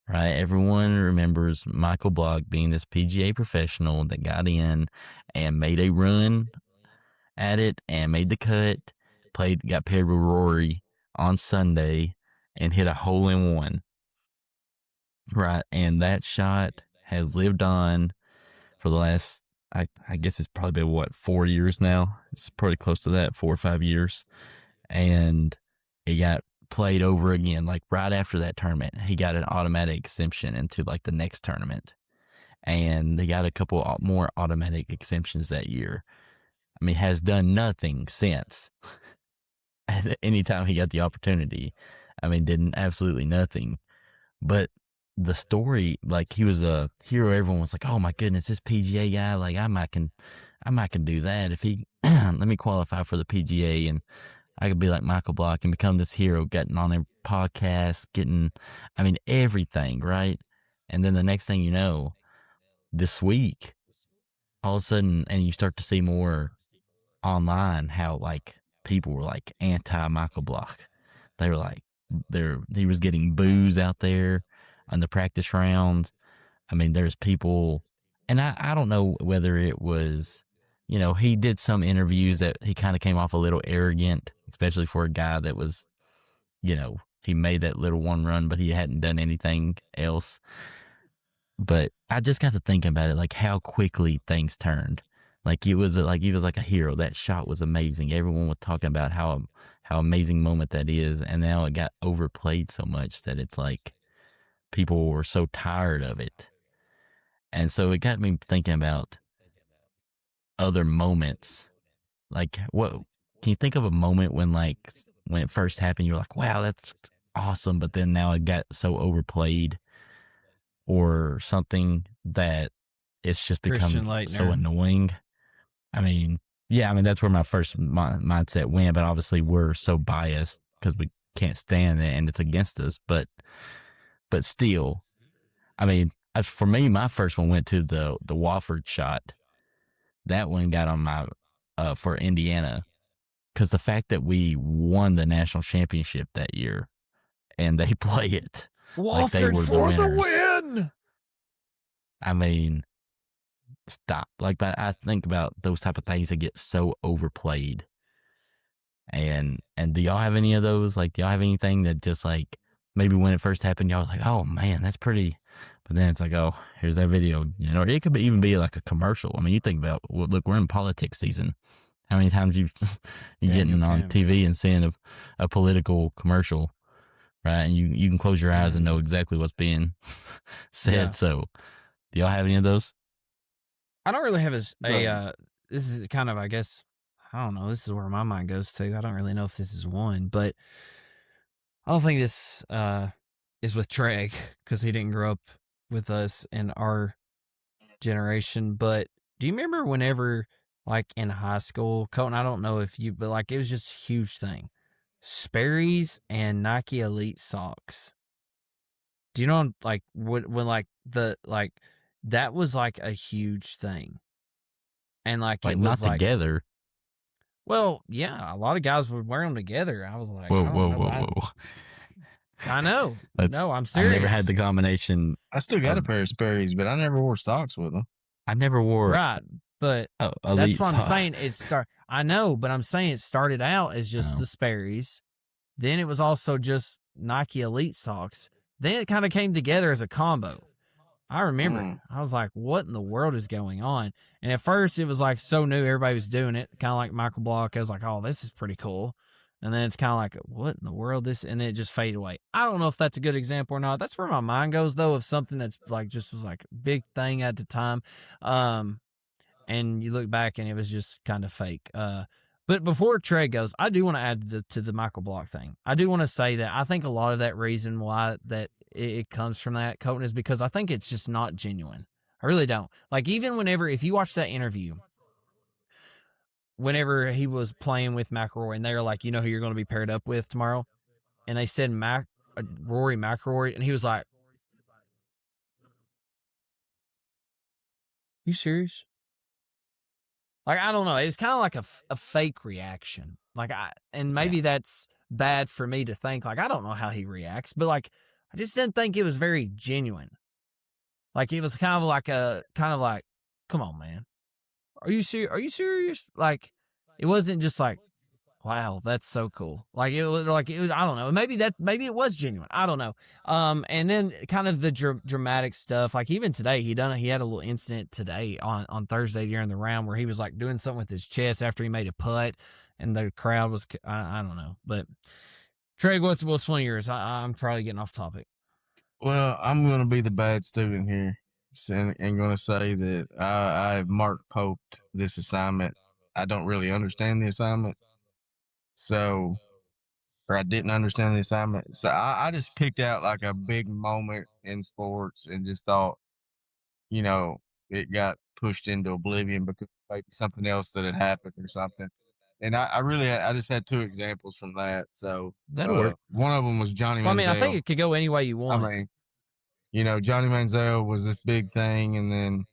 [SPEAKER 4] right? Everyone remembers Michael Block being this PGA professional that got in and made a run at it and made the cut, got paired with Rory on Sunday and hit a hole-in-one, right? And that shot has lived on for the last, I guess it's probably been, 4 years now? It's pretty close to that, 4 or 5 years. And it got played over again, like right after that tournament. He got an automatic exemption into like the next tournament. And they got a couple more automatic exemptions that year. I mean, has done nothing since. Anytime he got the opportunity, I mean, did absolutely nothing. But the story, like, he was a hero. Everyone was like, "Oh my goodness, this PGA guy! Like, I might can do that if he let me qualify for the PGA, and I could be like Michael Block and become this hero, getting on a podcast, I mean, everything, right?" And then the next thing you know, this week, all of a sudden, and you start to see more online how like people were like anti Michael Block. They were like, he was getting boos out there on the practice rounds. I mean, there's people, and I don't know whether it was, he did some interviews that he kind of came off a little arrogant, especially for a guy that was, he made that little one run, but he hadn't done anything else. But I just got to thinking about it, like how quickly things turned. Like he was like a hero. That shot was amazing. Everyone was talking about how amazing moment that is, and now it got overplayed so much that it's like people were so tired of it. And so it got me thinking about other moments. Like, what can you think of a moment when it first happened, you're like, wow, that's awesome, but then now it got so overplayed, or something that it's just become so annoying? I mean, yeah, that's where my first mindset went, but obviously we're so biased because we can't stand it and it's against us. But still, I mean, for me, my first one went to the Wofford shot. That one got on my for Indiana, because the fact that we won the national championship that year and they play it
[SPEAKER 3] Wofford
[SPEAKER 4] like they were
[SPEAKER 3] for
[SPEAKER 4] the winners.
[SPEAKER 3] win.
[SPEAKER 4] I mean, stop. Like, but I think about those type of things that get so overplayed. And do y'all have any of those? Like, do y'all have anything that just like maybe when it first happened, y'all were like, "Oh man, that's pretty," but then it's like, "Oh, here's that video." It could even be like a commercial. I mean, you think about, well, look, we're in politics season. How many times you getting on TV and seeing a political commercial, right? And you can close your eyes and know exactly what's being said. Yeah. So, do y'all have any of those?
[SPEAKER 3] I don't really have this is kind of, I guess, I don't know, this is where my mind goes to. I don't really know if this is one, but I don't think this is with Trey, because he didn't grow up with us in our generation. But do you remember whenever, like in high school, Colton, I don't know if you, but like it was just a huge thing. Sperry's and Nike Elite socks. Do you know, like, when like that was like a huge thing, and like
[SPEAKER 4] Like
[SPEAKER 3] it
[SPEAKER 4] not
[SPEAKER 3] was like,
[SPEAKER 4] together.
[SPEAKER 3] well, yeah, a lot of guys would wear them together. I was like,
[SPEAKER 4] Whoa,
[SPEAKER 3] I don't
[SPEAKER 4] whoa,
[SPEAKER 3] know,
[SPEAKER 4] whoa, whoa.
[SPEAKER 3] I know,
[SPEAKER 4] That's
[SPEAKER 3] no, I'm
[SPEAKER 4] I never had
[SPEAKER 3] serious,
[SPEAKER 4] the combination
[SPEAKER 5] I still got a
[SPEAKER 4] of
[SPEAKER 5] pair of Sperry's, but I never wore socks with them.
[SPEAKER 4] I never wore
[SPEAKER 3] right? But that's
[SPEAKER 4] elite
[SPEAKER 3] what I'm
[SPEAKER 4] socks.
[SPEAKER 3] saying. I know, but I'm saying it started out as just the Sperry's. Then it was also just Nike Elite socks. Then it kind of came together as a combo. I remember it. I was like, what in the world is going on? And at first it was like so new, everybody was doing it, kind of like Michael Block. I was like, oh, this is pretty cool. And then it's kind of like, what in the world this? And then it just faded away. I don't know if that's a good example or not. That's where my mind goes though, of something that's like just was like a big thing at the time. And you look back and it was just kind of fake. But before Trey goes, I do want to add to the Michael Block thing. I do want to say that I think a lot of that reason why that it comes from that, Colton, is because I think it's just not genuine. I really don't. Like, even if you watch that interview, whenever he was playing with McIlroy and they were like, you know who you're going to be paired up with tomorrow? And they said Rory McIlroy, and he was like, you serious? Like, I don't know. It's kind of like a fake reaction. Like, maybe that's bad for me to think. Like, I don't know how he reacts, but like, I just didn't think it was very genuine. Like, it was kind of like, come on, man. Are you serious? Are you serious? Like, it wasn't just like, wow, that's so cool. Like, it was, I don't know. Maybe it was genuine. I don't know. And then kind of the dramatic stuff. Like, even today, he had a little incident today on Thursday during the round where he was like doing something with his chest after he made a putt, and the crowd was, I don't know. But Trey, what's one of yours? I'm probably getting off topic.
[SPEAKER 5] Well, I'm going to be the bad student here and going to say that I've Mark Poped this assignment. I don't really understand the assignment. So, or I didn't understand the assignment. So I just picked out like a big moment in sports and just thought, it got pushed into oblivion because maybe something else that had happened or something. And I just had two examples from that. So
[SPEAKER 4] That'll work.
[SPEAKER 5] one of them was Johnny Manziel.
[SPEAKER 3] Well, I mean, I think it could go any way you want.
[SPEAKER 5] I mean, Johnny Manziel was this big thing, and then,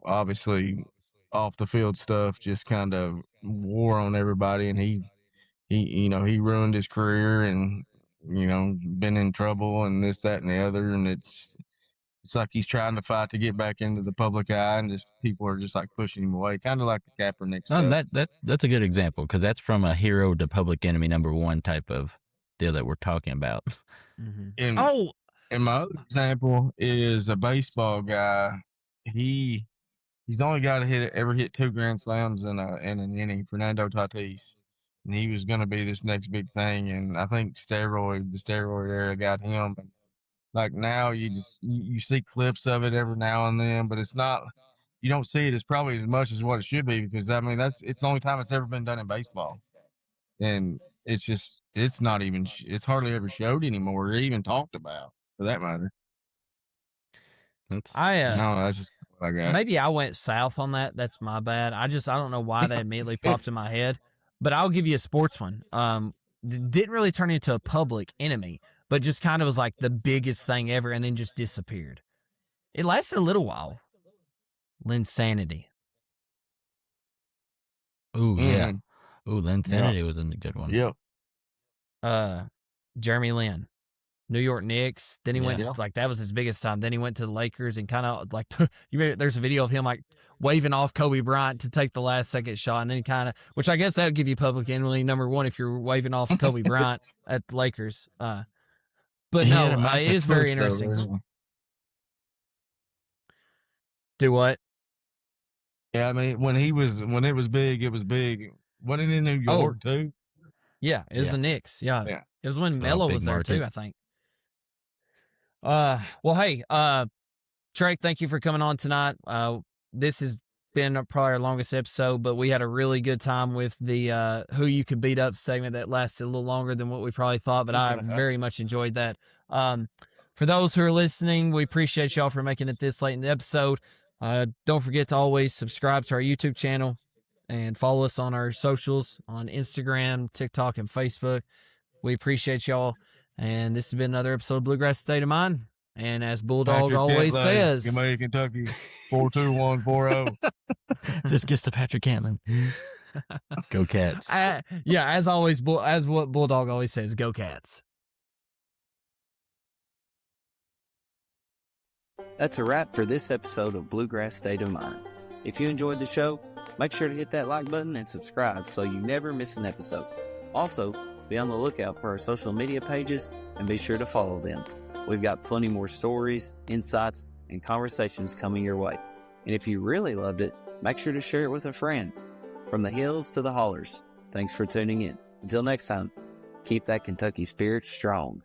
[SPEAKER 5] obviously off the field stuff just kind of wore on everybody, and he ruined his career and, been in trouble and this, that, and the other. And it's like he's trying to fight to get back into the public eye, and just people are just like pushing him away, kind of like the Kaepernick stuff.
[SPEAKER 4] That's a good example because that's from a hero to public enemy number one type of deal that we're talking about.
[SPEAKER 3] Mm-hmm.
[SPEAKER 5] And my other example is a baseball guy. He's the only guy to ever hit 2 grand slams in an inning, Fernando Tatis. And he was going to be this next big thing. And I think the steroid era got him. And like now you see clips of it every now and then, but it's not, you don't see it as probably as much as what it should be, because I mean, it's the only time it's ever been done in baseball. And it's not even, it's hardly ever showed anymore or even talked about, for that matter. That's just what I got.
[SPEAKER 3] Maybe I went south on that. That's my bad. I don't know why that immediately popped in my head. But I'll give you a sports one. Didn't really turn into a public enemy, but just kind of was like the biggest thing ever, and then just disappeared. It lasted a little while. Linsanity.
[SPEAKER 4] Ooh, yeah. Ooh, Linsanity was a good one.
[SPEAKER 5] Yep.
[SPEAKER 3] Jeremy Lin. New York Knicks. Then he went, like, that was his biggest time. Then he went to the Lakers and kind of like, there's a video of him like waving off Kobe Bryant to take the last second shot. And then kind of, which I guess that would give you public enemy number one if you're waving off Kobe Bryant at the Lakers. But no, it is very interesting. Do what?
[SPEAKER 5] Yeah, I mean, when it was big, it was big. Wasn't it in New York too?
[SPEAKER 3] Yeah, it was the Knicks. Yeah. It was when Melo was there too, I think. Well, hey, Trey, thank you for coming on tonight. This has been probably our longest episode, but we had a really good time with the who you could beat up segment that lasted a little longer than what we probably thought, but I very much enjoyed that. For those who are listening, we appreciate y'all for making it this late in the episode. Don't forget to always subscribe to our YouTube channel and follow us on our socials on Instagram, TikTok, and Facebook. We appreciate y'all. And this has been another episode of Bluegrass State of Mind. And as Bulldog
[SPEAKER 5] Patrick
[SPEAKER 3] always
[SPEAKER 5] Cantlay,
[SPEAKER 3] says,
[SPEAKER 5] Gamay, Kentucky, 42140.
[SPEAKER 4] This gets to Patrick Cantlin. Go Cats.
[SPEAKER 3] as always, as what Bulldog always says, go Cats.
[SPEAKER 1] That's a wrap for this episode of Bluegrass State of Mind. If you enjoyed the show, make sure to hit that like button and subscribe so you never miss an episode. Also, be on the lookout for our social media pages and be sure to follow them. We've got plenty more stories, insights, and conversations coming your way. And if you really loved it, make sure to share it with a friend. From the hills to the hollers, thanks for tuning in. Until next time, keep that Kentucky spirit strong.